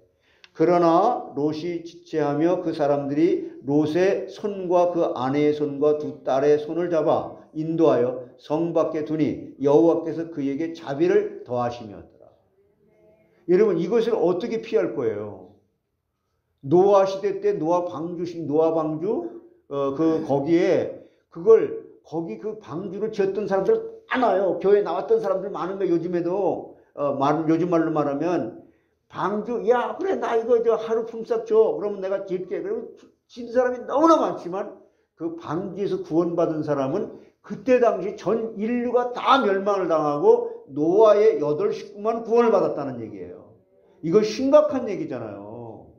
그러나 롯이 지체하며 그 사람들이 롯의 손과 그 아내의 손과 두 딸의 손을 잡아 인도하여 성 밖에 두니 여호와께서 그에게 자비를 더하시며더라. 여러분, 이것을 어떻게 피할 거예요? 노아 시대 때 노아 방주 거기에 거기 그 방주를 지었던 사람들 많아요. 교회 나왔던 사람들 많은 거예요. 요즘에도 요즘 말로 말하면 방주, 야 그래 나 이거 하루 품삯 줘. 그러면 내가 지을게. 그러면 진 사람이 너무나 많지만 그 방주에서 구원받은 사람은 그때 당시 전 인류가 다 멸망을 당하고 노아의 8 식구만 구원을 받았다는 얘기예요. 이거 심각한 얘기잖아요.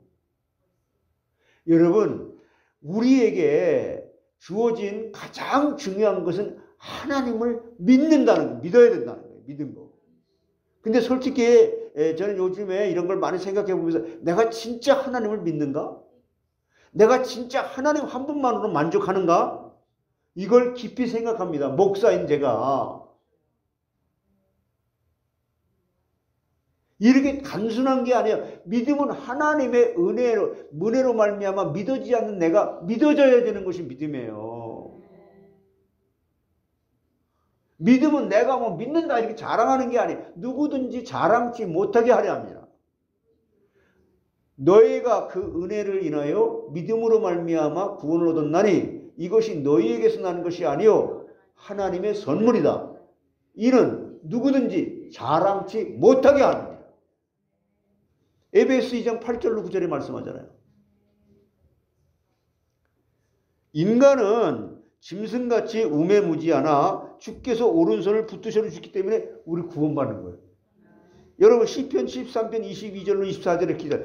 여러분, 우리에게 주어진 가장 중요한 것은 하나님을 믿는다는 거, 믿어야 된다는 거예요. 믿은 거. 근데 솔직히 저는 요즘에 이런 걸 많이 생각해 보면서 내가 진짜 하나님을 믿는가? 내가 진짜 하나님 한 분만으로 만족하는가? 이걸 깊이 생각합니다. 목사인 제가. 이렇게 단순한 게 아니에요. 믿음은 하나님의 은혜로 말미암아 믿어지지 않는 내가 믿어져야 되는 것이 믿음이에요. 믿음은 내가 뭐 믿는다 이렇게 자랑하는 게 아니에요. 누구든지 자랑치 못하게 하려 합니다. 너희가 그 은혜를 인하여 믿음으로 말미암아 구원을 얻었나니 이것이 너희에게서 나는 것이 아니요 하나님의 선물이다. 이는 누구든지 자랑치 못하게 합니다. 에베소 2장 8절로 9절에 말씀하잖아요. 인간은 짐승같이 우매무지하나 주께서 오른손을 붙드셔 주셨기 때문에 우리 구원받는 거예요. 여러분 시편 13편 22절로 24절에 기다.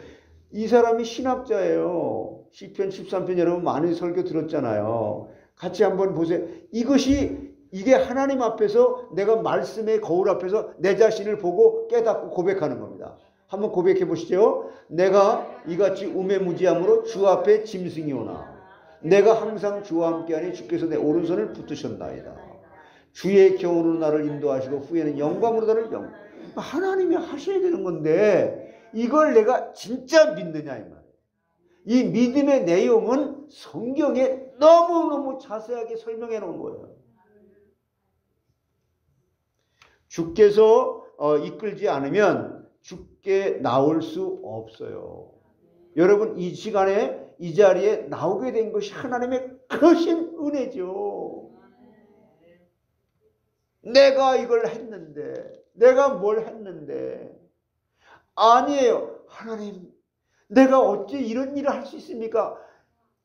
이 사람이 신학자예요. 시편 13편 여러분 많이 설교 들었잖아요. 같이 한번 보세요. 이게 하나님 앞에서 내가 말씀의 거울 앞에서 내 자신을 보고 깨닫고 고백하는 겁니다. 한번 고백해 보시죠. 내가 이같이 우매무지함으로 주 앞에 짐승이오나 내가 항상 주와 함께하니 주께서 내 오른손을 붙드셨나이다. 주의 경으로 나를 인도하시고 후에는 영광으로 나를 하나님이 하셔야 되는 건데 이걸 내가 진짜 믿느냐 이 말이에요. 이 믿음의 내용은 성경에 너무너무 자세하게 설명해 놓은 거예요. 주께서 이끌지 않으면 주께 나올 수 없어요. 여러분 이 시간에 이 자리에 나오게 된 것이 하나님의 크신 은혜죠. 내가 이걸 했는데 내가 뭘 했는데 아니에요. 하나님 내가 어찌 이런 일을 할 수 있습니까?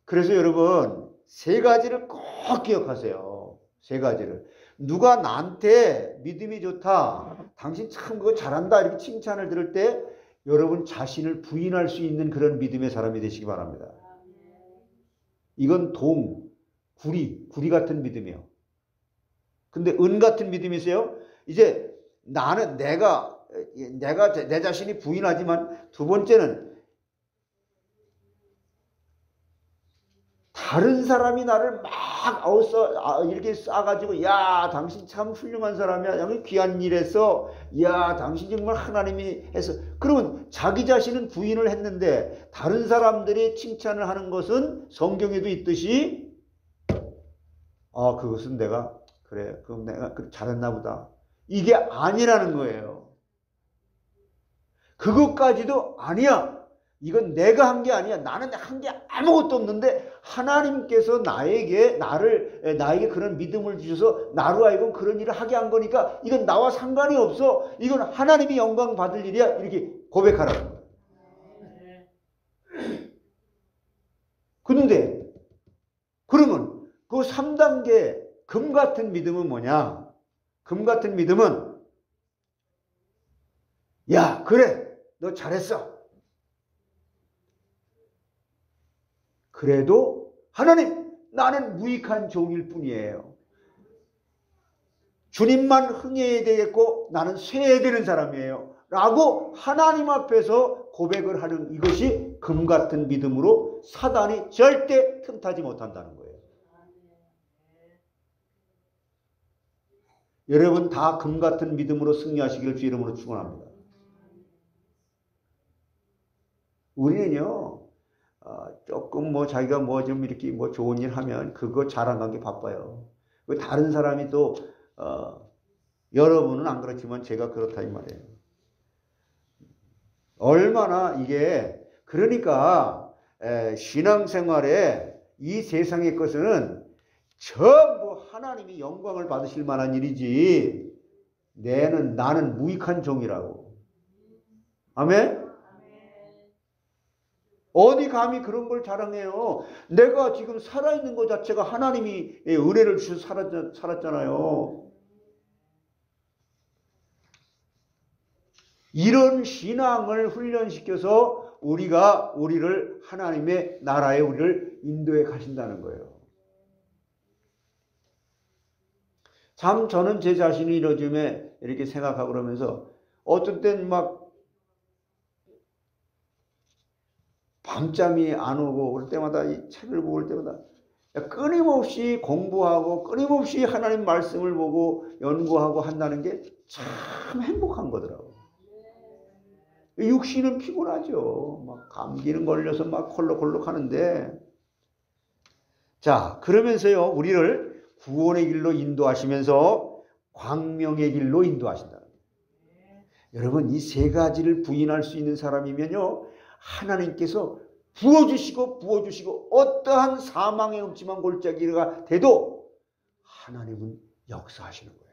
그래서 여러분 3가지를 꼭 기억하세요. 3가지를. 누가 나한테 믿음이 좋다, 당신 참 그거 잘한다 이렇게 칭찬을 들을 때 여러분 자신을 부인할 수 있는 그런 믿음의 사람이 되시기 바랍니다. 이건 구리 같은 믿음이에요. 근데 은 같은 믿음이세요? 이제 나는 내가 내 자신이 부인하지만 두 번째는 다른 사람이 나를 막 이렇게 쏴가지고 야 당신 참 훌륭한 사람이야. 여기 귀한 일 했어. 야 당신 정말 하나님이 해서. 그러면 자기 자신은 부인을 했는데 다른 사람들이 칭찬을 하는 것은 성경에도 있듯이 그것은 내가 그래 그럼 내가 잘했나 보다. 이게 아니라는 거예요. 그것까지도 아니야. 이건 내가 한 게 아니야. 나는 한 게 아무것도 없는데 하나님께서 나에게 그런 믿음을 주셔서 나로 하여금 그런 일을 하게 한 거니까 이건 나와 상관이 없어. 이건 하나님이 영광 받을 일이야. 이렇게 고백하라는 거예요. 그런데 그러면 그 3단계 금 같은 믿음은 뭐냐? 금 같은 믿음은 야 그래 너 잘했어. 그래도 하나님, 나는 무익한 종일 뿐이에요. 주님만 흥해야 되겠고 나는 쇠해야 되는 사람이에요. 라고 하나님 앞에서 고백을 하는 이것이 금 같은 믿음으로 사단이 절대 틈타지 못한다는 거예요. 여러분 다 금 같은 믿음으로 승리하시기를 주 이름으로 축원합니다. 우리는요, 조금 뭐 자기가 뭐 좀 이렇게 뭐 좋은 일 하면 그거 자랑하기 바빠요. 다른 사람이 또 여러분은 안 그렇지만 제가 그렇다 이 말이에요. 얼마나 이게 그러니까 신앙생활에 이 세상의 것은 전부 하나님이 영광을 받으실 만한 일이지 나는 무익한 종이라고. 아멘? 어디 감히 그런 걸 자랑해요. 내가 지금 살아있는 것 자체가 하나님이 은혜를 주셔서 살았잖아요. 이런 신앙을 훈련시켜서 우리를 하나님의 나라에 우리를 인도해 가신다는 거예요. 참 저는 제 자신이 요즘에 이렇게 생각하고 그러면서 어떤 때는 막 밤잠이 안 오고 그럴 때마다 이 책을 보고 올 때마다 끊임없이 공부하고 끊임없이 하나님 말씀을 보고 연구하고 한다는 게 참 행복한 거더라고요. 육신은 피곤하죠. 막 감기는 걸려서 막 콜록콜록 하는데, 자, 그러면서요, 우리를 구원의 길로 인도하시면서 광명의 길로 인도하신다. 여러분, 이 세 가지를 부인할 수 있는 사람이면요, 하나님께서 부어주시고 어떠한 사망의 음침한 골짜기가 돼도 하나님은 역사하시는 거예요.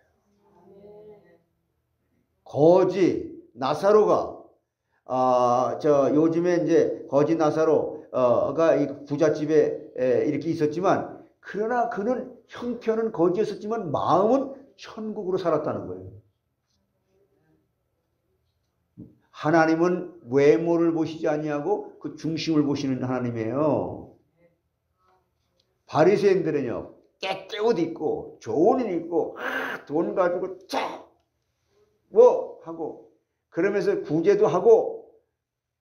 거지 나사로가 요즘에 이제 거지 나사로가 이 부잣집에 이렇게 있었지만, 그러나 그는 형편은 거지였었지만 마음은 천국으로 살았다는 거예요. 하나님은 외모를 보시지 아니하고 그 중심을 보시는 하나님이에요. 바리새인들은요, 깨끗 입고 좋은 옷 입고 돈 가지고 뭐 하고 그러면서 구제도 하고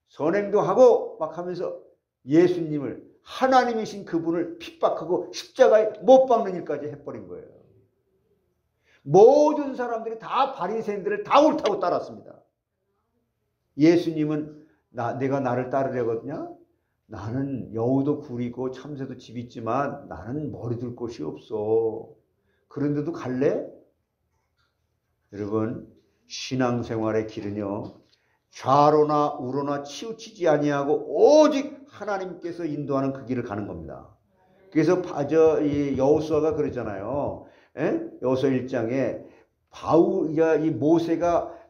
선행도 하고 막 하면서 예수님을, 하나님이신 그분을 핍박하고 십자가에 못 박는 일까지 해버린 거예요. 모든 사람들이 다 바리새인들을 다 옳다고 따랐습니다. 예수님은 내가 나를 따르려거든요. 나는 여우도 굴이고 참새도 집 있지만 나는 머리 둘 곳이 없어. 그런데도 갈래? 여러분, 신앙생활의 길은요, 좌로나 우로나 치우치지 아니하고 오직 하나님께서 인도하는 그 길을 가는 겁니다. 그래서 이 여호수아가 그러잖아요. 여호수아 1장에 이 모세가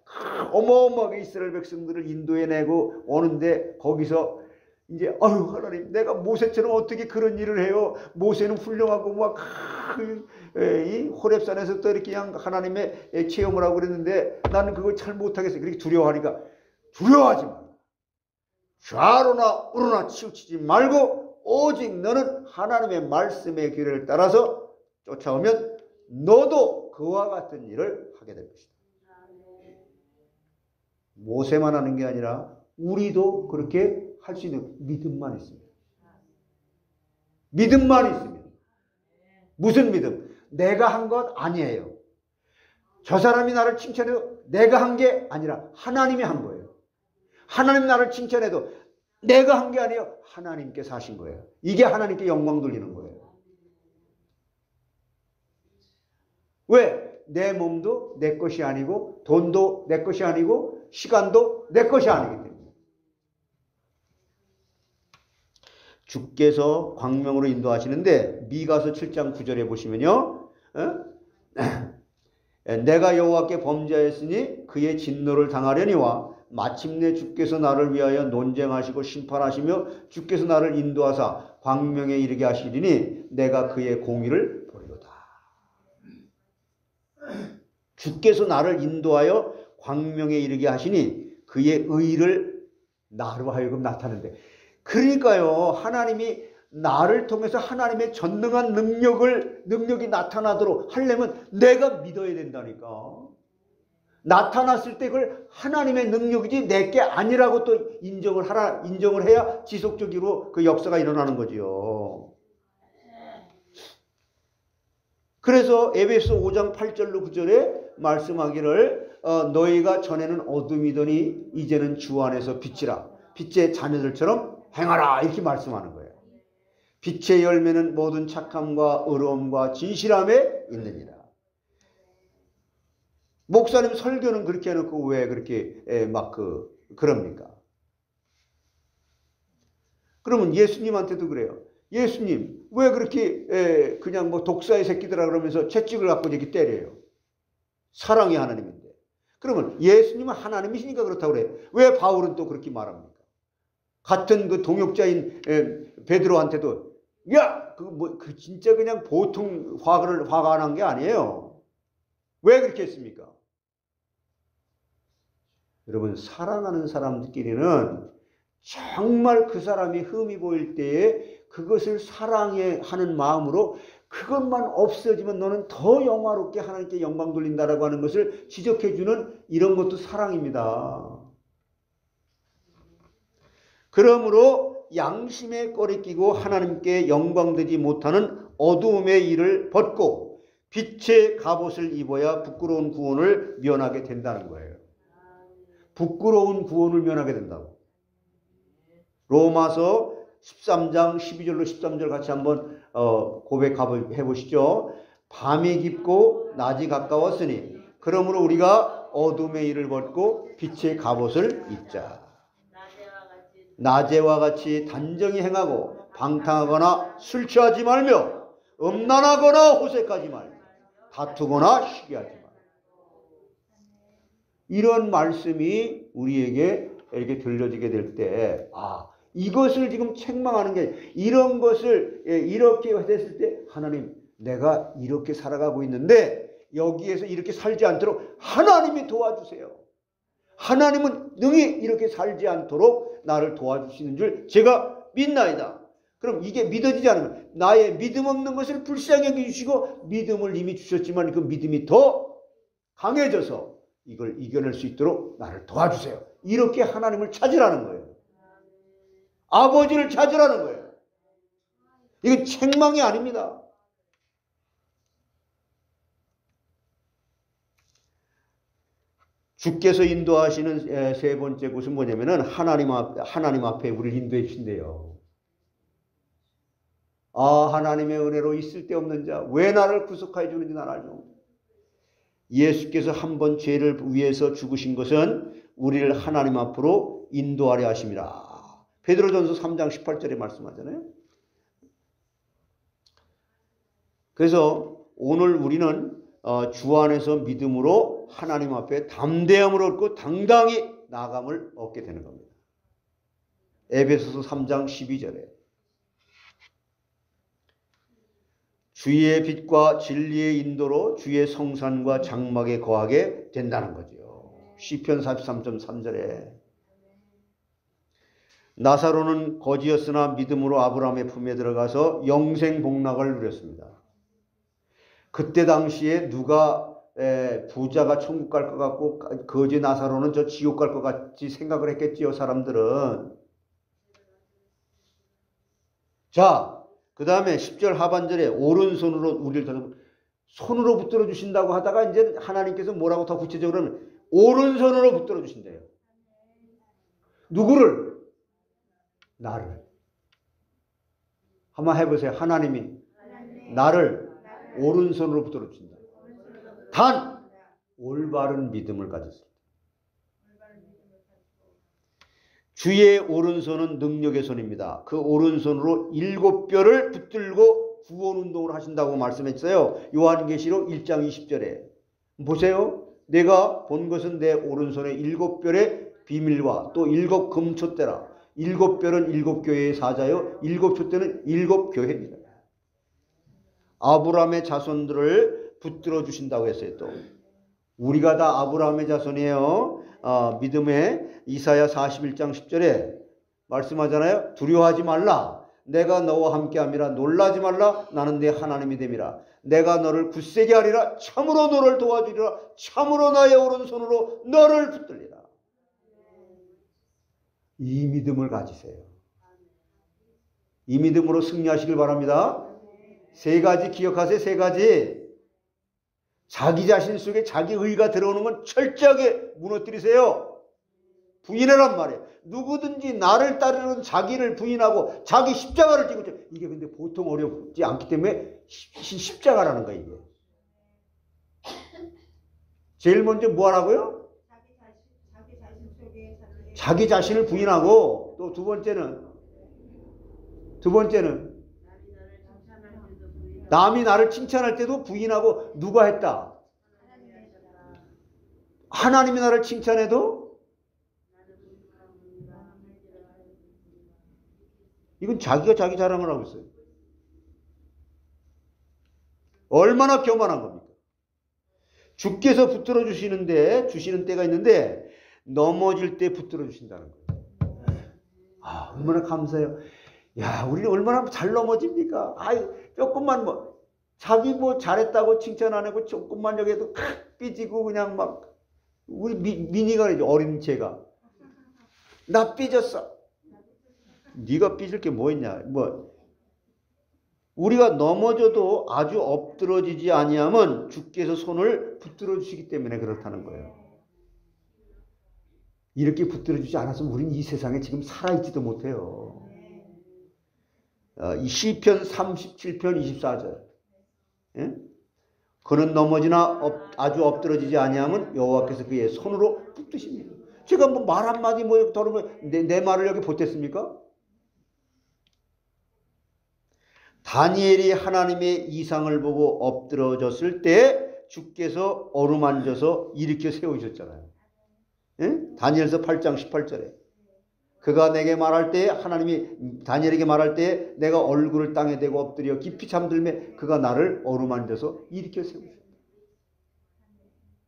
어마어마하게 이스라엘 백성들을 인도해내고 오는데 거기서 이제 하나님, 내가 모세처럼 어떻게 그런 일을 해요? 모세는 훌륭하고 막 이 호렙산에서 또 이렇게 그냥 하나님의 체험을 하고 그랬는데 나는 그걸 잘 못하겠어요. 그렇게 두려워하니까 두려워하지 마. 좌로나 우로나 치우치지 말고 오직 너는 하나님의 말씀의 길을 따라서 쫓아오면 너도 그와 같은 일을 하게 될 것이다. 모세만 하는 게 아니라 우리도 그렇게 할 수 있는 믿음만 있으면. 믿음만 있으면. 무슨 믿음? 내가 한 것 아니에요. 저 사람이 나를 칭찬해도 내가 한 게 아니라 하나님이 한 거예요. 하나님 나를 칭찬해도 내가 한 게 아니에요. 하나님께서 하신 거예요. 이게 하나님께 영광 돌리는 거예요. 왜? 내 몸도 내 것이 아니고 돈도 내 것이 아니고 시간도 내 것이 아니기 때문에. 주께서 광명으로 인도하시는데 미가서 7장 9절에 보시면요. 내가 여호와께 범죄하였으니 그의 진노를 당하려니와 마침내 주께서 나를 위하여 논쟁하시고 심판하시며 주께서 나를 인도하사 광명에 이르게 하시리니 내가 그의 공의를 보리로다. 주께서 나를 인도하여 광명에 이르게 하시니 그의 의를 나로 하여금 나타낸대. 그러니까요, 하나님이 나를 통해서 하나님의 전능한 능력이 나타나도록 하려면 내가 믿어야 된다니까. 나타났을 때 그걸 하나님의 능력이지 내게 아니라고 또 인정을 해야 지속적으로 그 역사가 일어나는 거지요. 그래서 에베소 5장 8절로 9절에 말씀하기를 너희가 전에는 어둠이더니 이제는 주 안에서 빛이라. 빛의 자녀들처럼 행하라. 이렇게 말씀하는 거예요. 빛의 열매는 모든 착함과 의로움과 진실함에 있느니라. 목사님 설교는 그렇게 해놓고 왜 그렇게 그럽니까? 그러면 예수님한테도 그래요. 예수님 왜 그렇게 그냥 뭐 독사의 새끼들아 그러면서 채찍을 갖고 이렇게 때려요? 사랑의 하나님인데. 그러면 예수님은 하나님이시니까 그렇다고 그래요. 왜 바울은 또 그렇게 말합니까? 같은 그 동역자인 베드로한테도 야, 그 진짜 그냥 보통 화가 난 게 아니에요. 왜 그렇게 했습니까? 여러분, 사랑하는 사람들끼리는 정말 그 사람이 흠이 보일 때에 그것을 사랑하는 마음으로 그것만 없어지면 너는 더 영화롭게 하나님께 영광 돌린다라고 하는 것을 지적해주는 이런 것도 사랑입니다. 그러므로 양심에 꺼리 끼고 하나님께 영광되지 못하는 어두움의 일을 벗고 빛의 갑옷을 입어야 부끄러운 구원을 면하게 된다는 거예요. 부끄러운 구원을 면하게 된다고. 로마서 13장 12절로 13절 같이 한번 고백해 보시죠. 밤이 깊고 낮이 가까웠으니 그러므로 우리가 어둠의 일을 벗고 빛의 갑옷을 입자. 낮에와 같이 단정히 행하고 방탕하거나 술 취하지 말며 음란하거나 호색하지 말며 다투거나 시기하지 말며. 이런 말씀이 우리에게 이렇게 들려지게 될 때 이것을 지금 책망하는 게 이런 것을 이렇게 됐을 때 하나님 내가 이렇게 살아가고 있는데 여기에서 이렇게 살지 않도록 하나님이 도와주세요. 하나님은 능히 이렇게 살지 않도록 나를 도와주시는 줄 제가 믿나이다. 그럼 이게 믿어지지 않으면 나의 믿음 없는 것을 불쌍히 여겨주시고 믿음을 이미 주셨지만 그 믿음이 더 강해져서 이걸 이겨낼 수 있도록 나를 도와주세요. 이렇게 하나님을 찾으라는 거예요. 아버지를 찾으라는 거예요. 이건 책망이 아닙니다. 주께서 인도하시는 세 번째 곳은 뭐냐면은 하나님 앞에 우리를 인도해 주신대요. 하나님의 은혜로 있을 데 없는 자 왜 나를 구속하여 주는지 난 알죠. 예수께서 한 번 죄를 위해서 죽으신 것은 우리를 하나님 앞으로 인도하려 하심이라. 베드로전서 3장 18절에 말씀하잖아요. 그래서 오늘 우리는 주 안에서 믿음으로 하나님 앞에 담대함을 얻고 당당히 나아감을 얻게 되는 겁니다. 에베소서 3장 12절에 주의 빛과 진리의 인도로 주의 성산과 장막에 거하게 된다는 거죠. 시편 43.3절에 나사로는 거지였으나 믿음으로 아브라함의 품에 들어가서 영생 복락을 누렸습니다. 그때 당시에 누가 부자가 천국 갈 것 같고 거지 나사로는 저 지옥 갈 것 같이 생각을 했겠지요, 사람들은. 자, 그 다음에 10절 하반절에 오른손으로 우리를 손으로 붙들어 주신다고 하다가 이제 하나님께서 뭐라고 더 구체적으로 하면 오른손으로 붙들어 주신대요. 누구를? 나를. 한번 해보세요. 하나님이 나를 오른손으로 붙들어 주신다. 단 올바른 믿음을 가졌습니다. 주의 오른손은 능력의 손입니다. 그 오른손으로 7뼈를 붙들고 구원운동을 하신다고 말씀했어요. 요한계시록 1장 20절에. 보세요. 내가 본 것은 내 오른손에 7뼈의 비밀과 또 7금촛대라. 7뼈는 7교회의 사자요 7촛대는 7교회입니다. 아브라함의 자손들을 붙들어 주신다고 했어요. 또 우리가 다 아브라함의 자손이에요. 믿음의 이사야 41장 10절에 말씀하잖아요. 두려워하지 말라. 내가 너와 함께함이라. 놀라지 말라. 나는 네 하나님이 됨이라. 내가 너를 굳세게 하리라. 참으로 너를 도와주리라. 참으로 나의 오른손으로 너를 붙들리라. 이 믿음을 가지세요. 이 믿음으로 승리하시길 바랍니다. 세 가지 기억하세요. 세 가지. 자기 자신 속에 자기 의가 들어오는 건 철저하게 무너뜨리세요. 부인하란 말이에요. 누구든지 나를 따르는 자기를 부인하고 자기 십자가를 지고, 이게 근데 보통 어렵지 않기 때문에 십자가라는 거예요. 이게. 제일 먼저 뭐 하라고요? 자기 자신을 부인하고, 또 두 번째는 남이 나를 칭찬할 때도 부인하고. 누가 했다? 하나님이 나를 칭찬해도 이건 자기가 자기 자랑을 하고 있어요. 얼마나 교만한 겁니까? 주께서 붙들어 주시는 때가 있는데 넘어질 때 붙들어 주신다는 거예요. 아, 얼마나 감사해요. 야, 우리는 얼마나 잘 넘어집니까? 아이, 조금만 자기 잘했다고 칭찬 안 하고 조금만 여기에도 삐지고 그냥 막, 우리 미니가 그러죠. 어린 제가. 나 삐졌어. 네가 삐질 게 뭐 있냐? 우리가 넘어져도 아주 엎드러지지 아니하면 주께서 손을 붙들어 주시기 때문에 그렇다는 거예요. 이렇게 붙들어 주지 않았으면 우리는 이 세상에 지금 살아있지도 못해요. 이 시편 37편 24절. 예? 그는 넘어지나 아주 엎드러지지 아니하면 여호와께서 그의 손으로 붙드십니다. 제가 말 한마디 내 말을 여기 보탰습니까? 다니엘이 하나님의 이상을 보고 엎드러졌을 때 주께서 어루만져서 일으켜 세우셨잖아요. 예? 다니엘서 8장 18절에 그가 내게 말할 때, 하나님이 다니엘에게 말할 때 내가 얼굴을 땅에 대고 엎드려 깊이 잠들매 그가 나를 어루만져서 일으켜 세우셨다.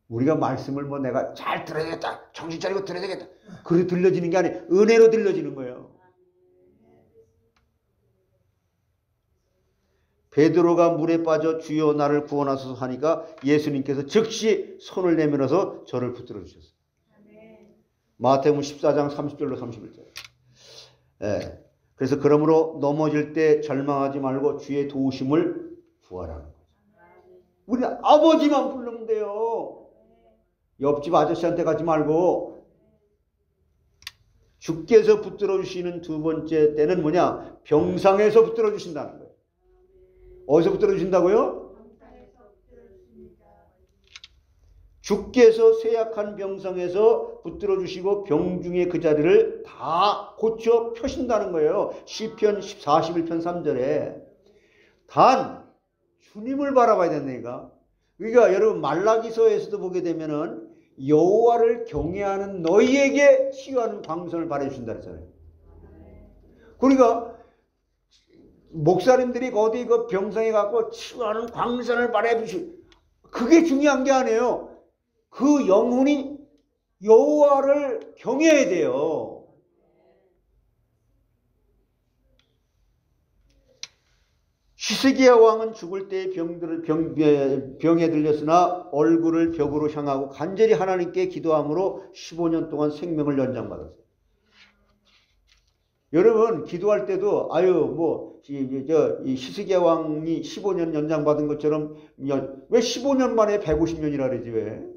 우리가 말씀을 내가 잘 들어야 되겠다, 정신 차리고 들어야 되겠다, 그래 들려지는 게 아니에요. 은혜로 들려지는 거예요. 베드로가 물에 빠져 주여 나를 구원하소서 하니까 예수님께서 즉시 손을 내밀어서 저를 붙들어 주셨어요. 마태복음 14장 30절로 31절. 예. 그래서 그러므로 넘어질 때 절망하지 말고 주의 도우심을 구하라는 거죠. 우리는 아버지만 부르면 돼요. 옆집 아저씨한테 가지 말고. 주께서 붙들어 주시는 두 번째 때는 뭐냐? 병상에서 붙들어 주신다는 거예요. 어디서 붙들어 주신다고요? 주께서 쇠약한 병상에서 붙들어 주시고 병중의 그 자리를 다 고쳐 펴신다는 거예요. 시편 41편 3절에. 단 주님을 바라봐야 된다니까. 그러니까 여러분 말라기서에서도 보게 되면은 여호와를 경외하는 너희에게 치유하는 광선을 발해 주신다 그랬잖아요. 그러니까 목사님들이 어디 그 병상에 갖고 치유하는 광선을 발해 주시, 그게 중요한 게 아니에요. 그 영혼이 여호와를 경외해야 돼요. 히스기야 왕은 죽을 때 병에 들렸으나 얼굴을 벽으로 향하고 간절히 하나님께 기도함으로 15년 동안 생명을 연장받았어요. 여러분 기도할 때도 이 히스기야 왕이 15년 연장받은 것처럼 왜 15년 만에 150년이라 그러지 왜?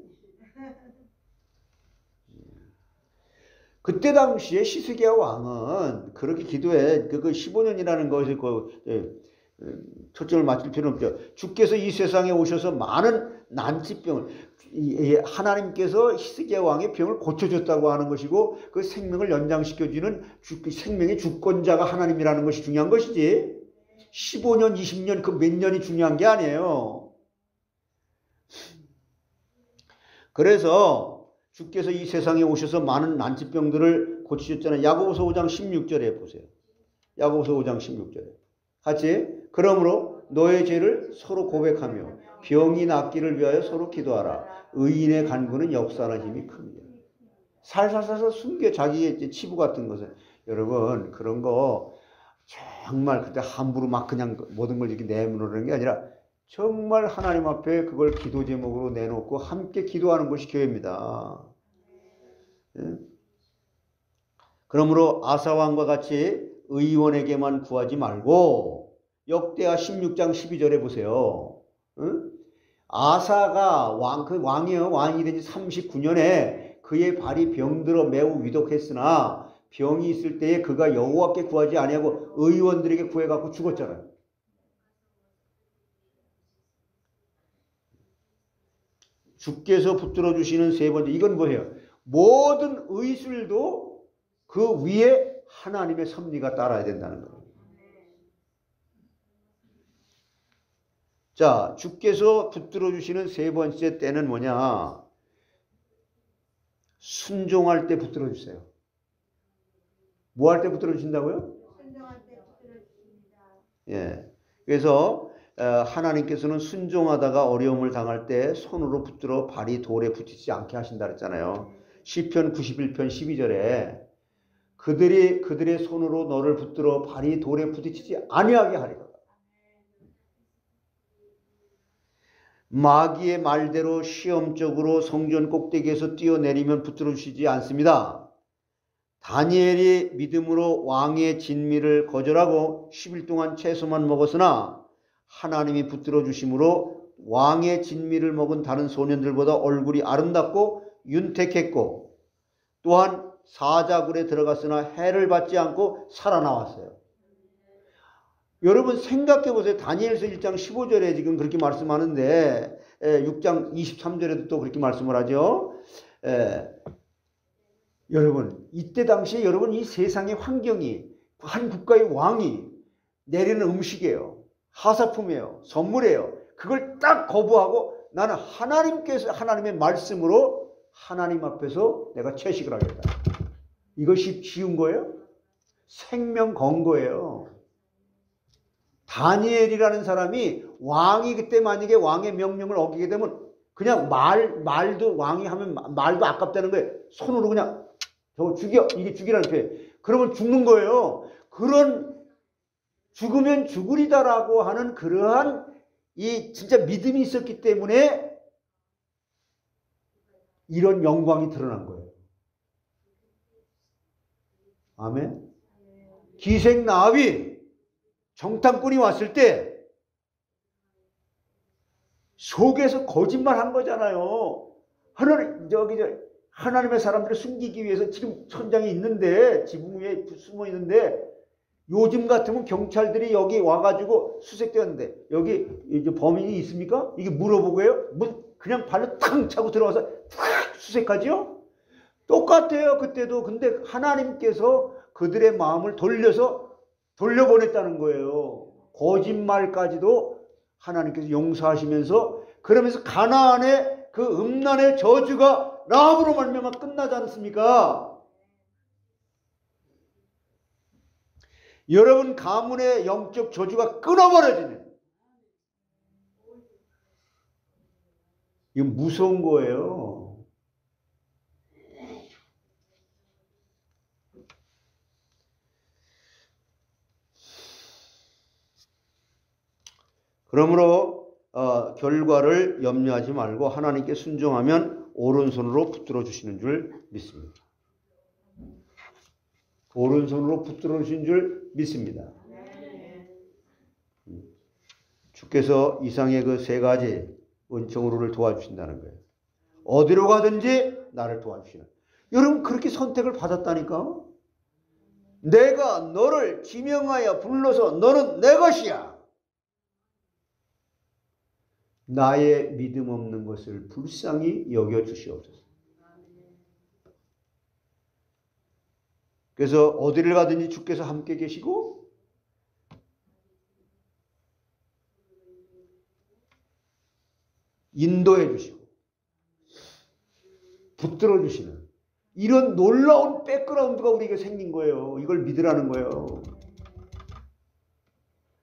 그때 당시에 히스기야 왕은 그렇게 기도해. 그 15년이라는 것이 초점을 맞출 필요는 없죠. 주께서 이 세상에 오셔서 많은 난치병을, 하나님께서 히스기야 왕의 병을 고쳐줬다고 하는 것이고 그 생명을 연장시켜주는 생명의 주권자가 하나님이라는 것이 중요한 것이지 15년, 20년 그 몇 년이 중요한 게 아니에요. 그래서 주께서 이 세상에 오셔서 많은 난치병들을 고치셨잖아요. 야고보서 5장 16절에 보세요. 야고보서 5장 16절에 같이 그러므로 너의 죄를 서로 고백하며 병이 낫기를 위하여 서로 기도하라. 의인의 간구는 역사하는 힘이 큽니다. 살살살살 숨겨 자기의 치부 같은 것을. 여러분 그런 거 정말 그때 함부로 막 그냥 모든 걸 이렇게 내놓는 게 아니라 정말 하나님 앞에 그걸 기도 제목으로 내놓고 함께 기도하는 것이 교회입니다. 예? 그러므로 아사왕과 같이 의원에게만 구하지 말고 역대하 16장 12절에 보세요. 응? 아사가 왕이요. 왕이 된 지 39년에 그의 발이 병들어 매우 위독했으나 병이 있을 때에 그가 여호와께 구하지 아니하고 의원들에게 구해갖고 죽었잖아요. 주께서 붙들어 주시는 세 번째, 이건 뭐예요? 모든 의술도 그 위에 하나님의 섭리가 따라야 된다는 거예요. 자, 주께서 붙들어 주시는 세 번째 때는 뭐냐? 순종할 때 붙들어 주세요. 뭐 할 때 붙들어 주신다고요? 순종할 때 붙들어 주십니다. 예. 그래서 하나님께서는 순종하다가 어려움을 당할 때 손으로 붙들어 발이 돌에 붙이지 않게 하신다 그랬잖아요. 시편 91편 12절에 그들의 손으로 너를 붙들어 발이 돌에 부딪히지 아니하게 하리라. 마귀의 말대로 시험적으로 성전 꼭대기에서 뛰어내리면 붙들어 주시지 않습니다. 다니엘이 믿음으로 왕의 진미를 거절하고 10일 동안 채소만 먹었으나 하나님이 붙들어 주심으로 왕의 진미를 먹은 다른 소년들보다 얼굴이 아름답고 윤택했고 또한 사자굴에 들어갔으나 해를 받지 않고 살아나왔어요. 여러분 생각해 보세요. 다니엘서 1장 15절에 지금 그렇게 말씀하는데 6장 23절에도 또 그렇게 말씀을 하죠. 여러분 이때 당시에 여러분 이 세상의 환경이 한 국가의 왕이 내리는 음식이에요. 하사품이에요. 선물이에요. 그걸 딱 거부하고 나는 하나님의 말씀으로 하나님 앞에서 내가 채식을 하겠다. 이것이 쉬운 거예요? 생명 건 거예요. 다니엘이라는 사람이 왕이 그때 만약에 왕의 명령을 어기게 되면 그냥 말도 왕이 하면 말도 아깝다는 거예요. 손으로 그냥 저거 죽여. 이게 죽이라는 표현. 그러면 죽는 거예요. 그런 죽으면 죽으리다라고 하는 그러한 이 진짜 믿음이 있었기 때문에 이런 영광이 드러난 거예요. 아멘. 기생나합이 정탐꾼이 왔을 때 속에서 거짓말 한 거잖아요. 하나님의 사람들을 숨기기 위해서 지금 천장에 있는데 지붕 위에 숨어 있는데 요즘 같으면 경찰들이 여기 와가지고 수색되었는데 여기 이제 범인이 있습니까? 이게 물어보고요. 그냥 발로 탕 차고 들어와서 탁 수색하죠? 똑같아요. 그때도. 근데 하나님께서 그들의 마음을 돌려보냈다는 거예요. 거짓말까지도 하나님께서 용서하시면서 그러면서 가나안의 그 음란의 저주가 라합으로 말미암아 끝나지 않습니까? 여러분 가문의 영적 저주가 끊어버려지네. 이건 무서운 거예요. 그러므로 결과를 염려하지 말고 하나님께 순종하면 오른손으로 붙들어 주시는 줄 믿습니다. 오른손으로 붙들어 주신 줄 믿습니다. 주께서 이상의 그 세 가지 은총으로를 도와주신다는 거예요. 어디로 가든지 나를 도와주시는. 여러분 그렇게 선택을 받았다니까. 내가 너를 지명하여 불러서 너는 내 것이야. 나의 믿음 없는 것을 불쌍히 여겨 주시옵소서. 그래서 어디를 가든지 주께서 함께 계시고 인도해 주시고 붙들어 주시는 이런 놀라운 백그라운드가 우리에게 생긴 거예요. 이걸 믿으라는 거예요.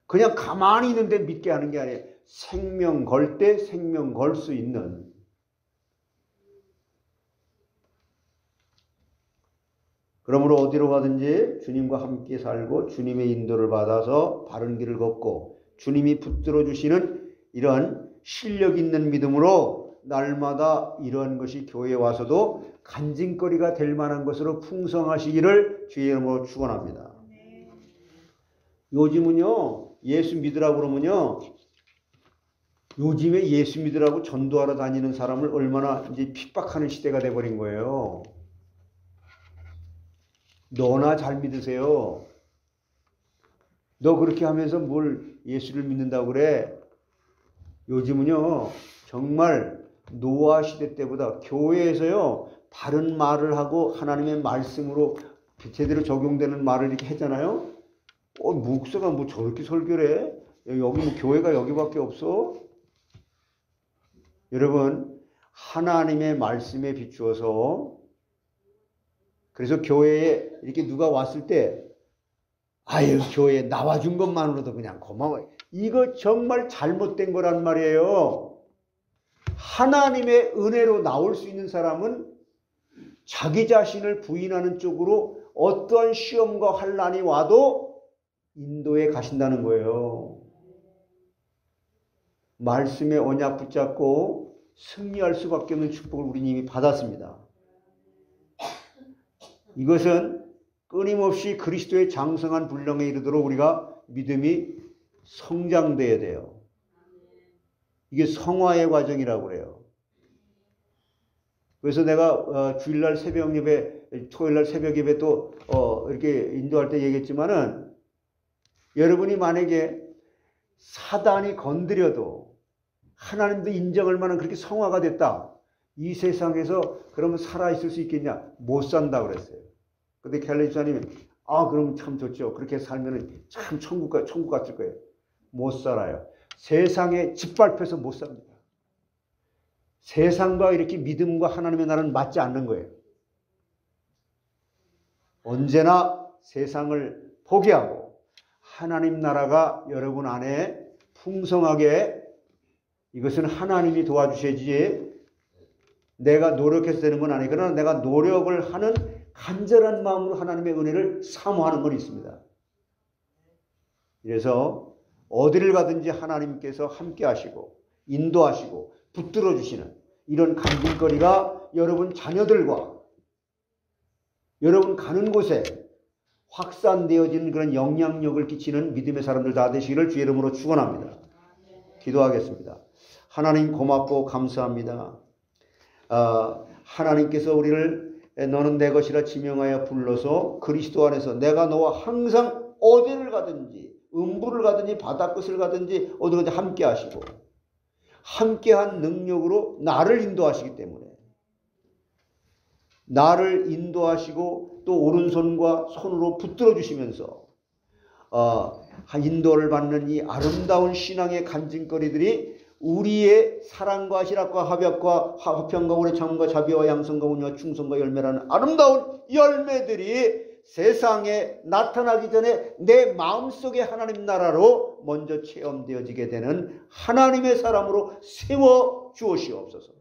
그냥 가만히 있는데 믿게 하는 게 아니에요. 생명 걸 때 생명 걸 수 있는. 그러므로 어디로 가든지 주님과 함께 살고 주님의 인도를 받아서 바른 길을 걷고 주님이 붙들어 주시는 이런 실력 있는 믿음으로 날마다 이러한 것이 교회에 와서도 간증거리가 될 만한 것으로 풍성하시기를 주의 이름으로 축원합니다. 요즘은요, 예수 믿으라고 그러면요, 요즘에 예수 믿으라고 전도하러 다니는 사람을 얼마나 이제 핍박하는 시대가 돼버린 거예요. 너나 잘 믿으세요. 너 그렇게 하면서 뭘 예수를 믿는다고 그래? 요즘은요, 정말 노아 시대 때보다 교회에서요, 바른 말을 하고 하나님의 말씀으로 제대로 적용되는 말을 이렇게 했잖아요. 목사가 뭐 저렇게 설교를 해? 여기 뭐 교회가 여기밖에 없어? 여러분, 하나님의 말씀에 비추어서, 그래서 교회에 이렇게 누가 왔을 때, 아유, 교회에 나와준 것만으로도 그냥 고마워요. 이거 정말 잘못된 거란 말이에요. 하나님의 은혜로 나올 수 있는 사람은 자기 자신을 부인하는 쪽으로 어떠한 시험과 환난이 와도 인도에 가신다는 거예요. 말씀의 언약 붙잡고 승리할 수밖에 없는 축복을 우리 이미 받았습니다. 이것은 끊임없이 그리스도의 장성한 분량에 이르도록 우리가 믿음이 성장돼야 돼요. 이게 성화의 과정이라고 그래요. 그래서 내가 주일날 새벽 예배, 토요일날 새벽 예배 또 이렇게 인도할 때 얘기했지만은, 여러분이 만약에 사단이 건드려도 하나님도 인정할 만한 그렇게 성화가 됐다, 이 세상에서 그러면 살아있을 수 있겠냐? 못 산다 그랬어요. 근데 켈리 집사님이 그럼 참 좋죠. 그렇게 살면은 참 천국 갔을 거예요. 못 살아요. 세상에 짓밟혀서 못 삽니다. 세상과 이렇게 믿음과 하나님의 나라는 맞지 않는 거예요. 언제나 세상을 포기하고 하나님 나라가 여러분 안에 풍성하게, 이것은 하나님이 도와주셔야지 내가 노력해서 되는 건 아니에요. 그러나 내가 노력을 하는 간절한 마음으로 하나님의 은혜를 사모하는 건 있습니다. 그래서 어디를 가든지 하나님께서 함께 하시고 인도하시고 붙들어 주시는 이런 간증거리가 여러분 자녀들과 여러분 가는 곳에 확산되어지는 그런 영향력을 끼치는 믿음의 사람들 다 되시기를 주의 이름으로 축원합니다. 기도하겠습니다. 하나님 고맙고 감사합니다. 하나님께서 우리를 너는 내 것이라 지명하여 불러서 그리스도 안에서 내가 너와 항상 어디를 가든지 음부를 가든지 바닷끝을 가든지 어디든지 함께 하시고 함께한 능력으로 나를 인도하시기 때문에 나를 인도하시고 또 오른손과 손으로 붙들어 주시면서 인도를 받는 이 아름다운 신앙의 간증거리들이 우리의 사랑과 희락과 화벽과 화평과 오래 참음과 자비와 양성과 온유와 충성과 열매라는 아름다운 열매들이 세상에 나타나기 전에 내 마음속에 하나님 나라로 먼저 체험되어지게 되는 하나님의 사람으로 세워 주시옵소서.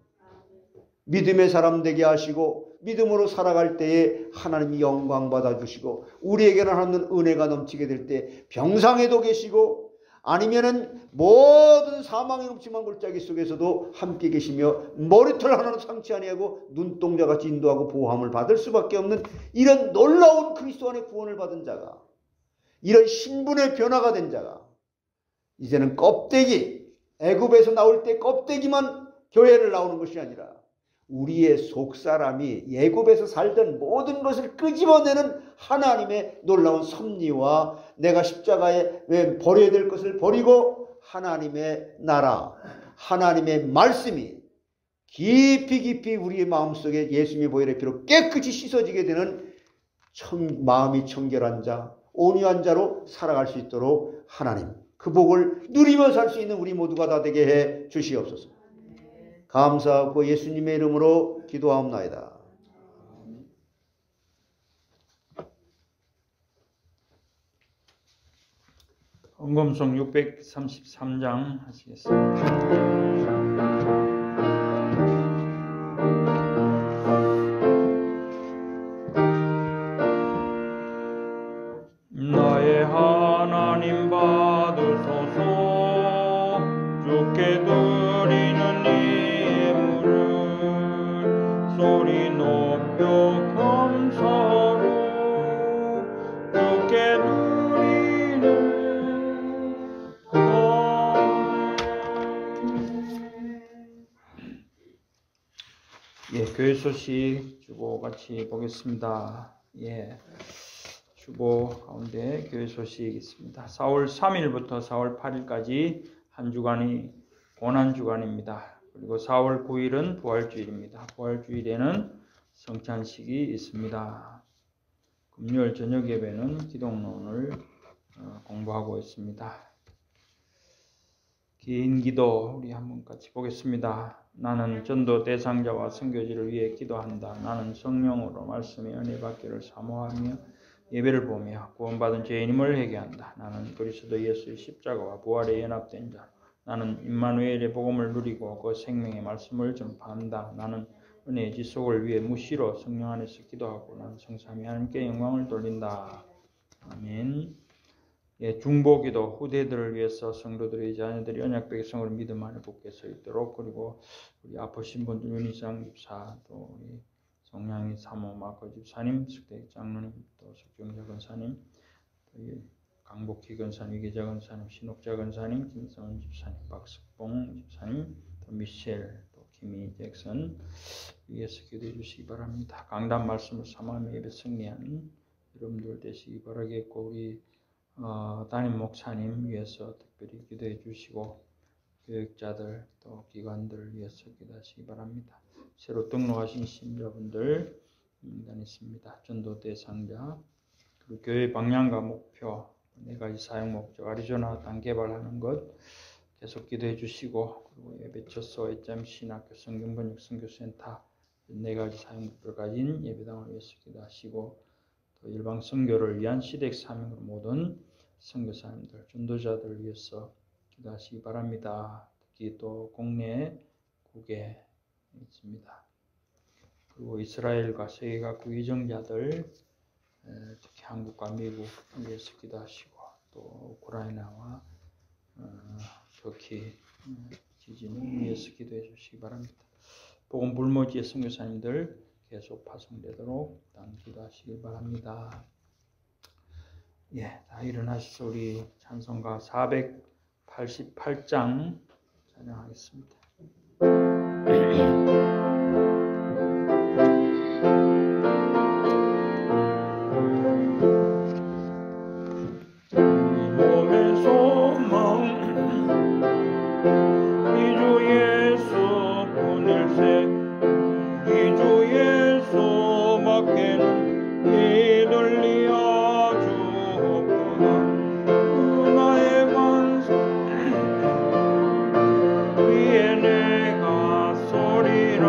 믿음의 사람 되게 하시고 믿음으로 살아갈 때에 하나님이 영광 받아주시고 우리에게는 하나님 은혜가 넘치게 될 때 병상에도 계시고 아니면은 모든 사망의 음침한 골짜기 속에서도 함께 계시며 머리털 하나는 상치 아니하고 눈동자같이 인도하고 보호함을 받을 수밖에 없는 이런 놀라운 그리스도 안에 구원을 받은 자가, 이런 신분의 변화가 된 자가 이제는 껍데기, 애굽에서 나올 때 껍데기만 교회를 나오는 것이 아니라 우리의 속사람이 애굽에서 살던 모든 것을 끄집어내는 하나님의 놀라운 섭리와 내가 십자가에 버려야 될 것을 버리고 하나님의 나라, 하나님의 말씀이 깊이 우리의 마음속에 예수님의 보혈의 피로 깨끗이 씻어지게 되는 마음이 청결한 자, 온유한 자로 살아갈 수 있도록 하나님 그 복을 누리며 살 수 있는 우리 모두가 다 되게 해 주시옵소서. 감사하고 예수님의 이름으로 기도하옵나이다. 헌금송 633장 하시겠습니다. 소리 높여 감사로 주께 드리네. 교회 소식 주보 같이 보겠습니다. 주보 가운데 교회 소식이 있습니다. 4월 3일부터 4월 8일까지 한 주간이 고난주간입니다. 그리고 4월 9일은 부활주일입니다. 부활주일에는 성찬식이 있습니다. 금요일 저녁 예배는 기독론을 공부하고 있습니다. 긴 기도 우리 한번 같이 보겠습니다. 나는 전도 대상자와 선교지를 위해 기도한다. 나는 성령으로 말씀의 은혜 받기를 사모하며 예배를 보며 구원받은 죄인임을 회개한다. 나는 그리스도 예수의 십자가와 부활에 연합된 자. 나는 임마누엘의 복음을 누리고 그 생명의 말씀을 전파한다. 나는 은혜의 지속을 위해 무시로 성령 안에서 기도하고 나는 성삼위 하나님께 영광을 돌린다. 아멘. 중보기도 후대들을 위해서 성도들의 자녀들이 언약 백성으로 믿음 안에 굳게 서 있도록, 그리고 우리 아프신 분들 윤희상 집사, 또 우리 송량희 사모 마커 집사님, 석대 장로님, 또 석정자 권사님, 또 강복희 권사님, 위계자 권사님, 신옥자 권사님, 김성은 집사님, 박석봉 집사님, 또 미셸, 또 김희 잭슨 위해서 기도해 주시기 바랍니다. 강단 말씀을 삼하며 예배 승리하는 여러분들 되시기 바라겠고, 우리 담임 목사님 위해서 특별히 기도해 주시고, 교육자들 또 기관들을 위해서 기도하시기 바랍니다. 새로 등록하신 신자분들 명단 있습니다. 전도 대상자, 그리고 교회 방향과 목표, 4가지 사용 목적, 아리조나 땅 개발하는 것 계속 기도해 주시고, 그리고 예배처소, 애점 신학교, 성경번역 선교센터 4가지 사용 목표를 가진 예배당을 위해서 기도하시고, 또 일방 선교를 위한 시댁 사명으로 모든 선교사님들, 전도자들을 위해서 기도하시기 바랍니다. 특히 또 국내 국외 있습니다. 그리고 이스라엘과 세계 각국 위정자들, 특히 한국과 미국을 위해서 기도하시고, 또 우크라이나와 터키 지진을 위해서 기도해 주시기 바랍니다. 복음 불모지의 선교사님들 계속 파송되도록 기도하시기 바랍니다. 다 일어나셔서 우리 찬송가 488장 찬양하겠습니다. 몸의 소망 이주 예수 뿐일세, 이주 예수 밖에는 이들리 아주 없구나. 나의 반석 위에 내가 서리라,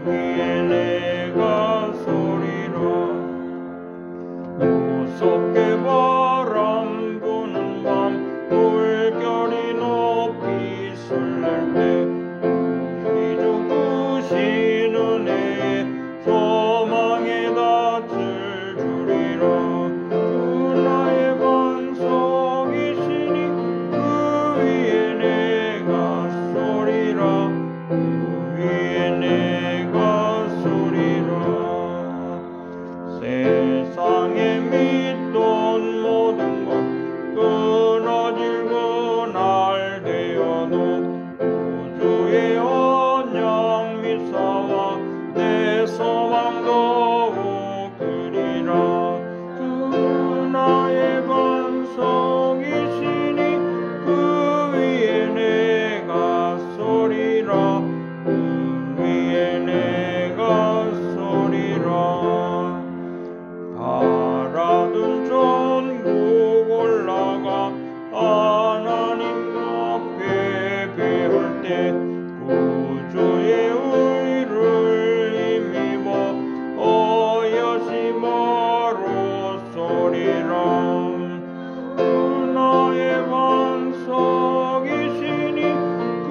위에 내가 서리라. 무섭게 바람 부는 밤 물결이 높이 설렐 때 이주 크신 은혜에 소망에 닿을 줄이라. 주 나의 반석이시니 그 위에 내가 서리라, 그 위에 내가 서리라. 세상에 믿던 모든 것 끊어질고 날 되어도 우주의 언약 미사와 내 소망 더욱 그리라. 주 나의 반석이시니 그 위에 내가 서리라, 그 위에 내가 서리라. 바라던 전국 올라가 하나님 앞에 배울 때 구주의 의를 힘입어 어여심으로 서리라. 주 나의 반석이시니 그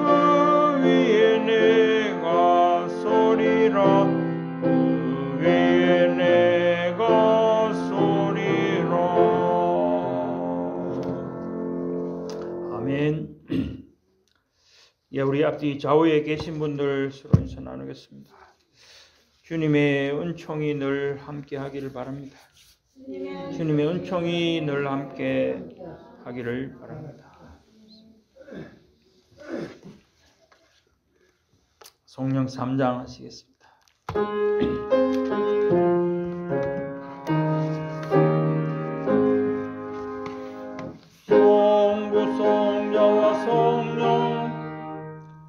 위에 내가 서리라, 그 위에 내가 서리라. 아멘. 우리 앞뒤 좌우에 계신 분들 서로 인사 나누겠습니다. 주님의 은총이 늘 함께 하기를 바랍니다. 주님의 은총이 늘 함께 하기를 바랍니다. 성령 3장 하시겠습니다. 성부 성자와 성령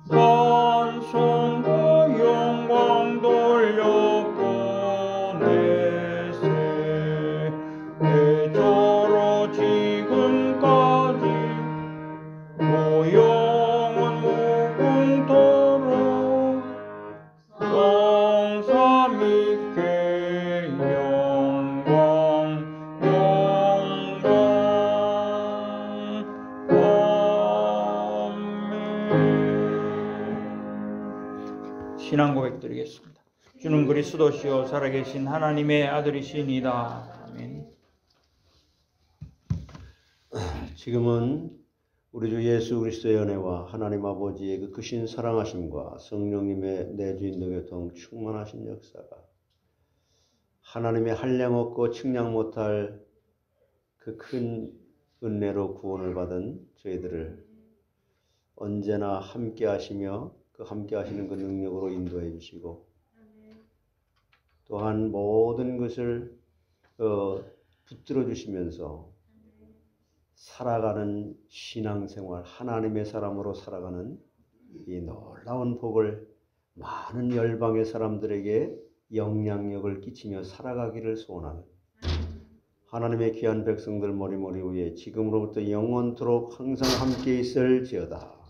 찬송과 영광 돌려보내세 대저로 지금까지 영원 무궁토록 성삼위께 영광 아멘. 신앙 고백 드리겠습니다. 주는 그리스도시요 살아계신 하나님의 아들이시니이다. 아멘. 지금은 우리 주 예수 그리스도의 은혜와 하나님 아버지의 그 크신 사랑하심과 성령님의 내주인도 교통 충만하신 역사가 하나님의 한량없고 측량 못할 그 큰 은혜로 구원을 받은 저희들을 언제나 함께 하시며 그 함께 하시는 그 능력으로 인도해 주시고 또한 모든 것을 붙들어 주시면서 살아가는 신앙생활, 하나님의 사람으로 살아가는 이 놀라운 복을 많은 열방의 사람들에게 영향력을 끼치며 살아가기를 소원하는 하나님의 귀한 백성들 머리머리 위에 지금으로부터 영원토록 항상 함께 있을지어다.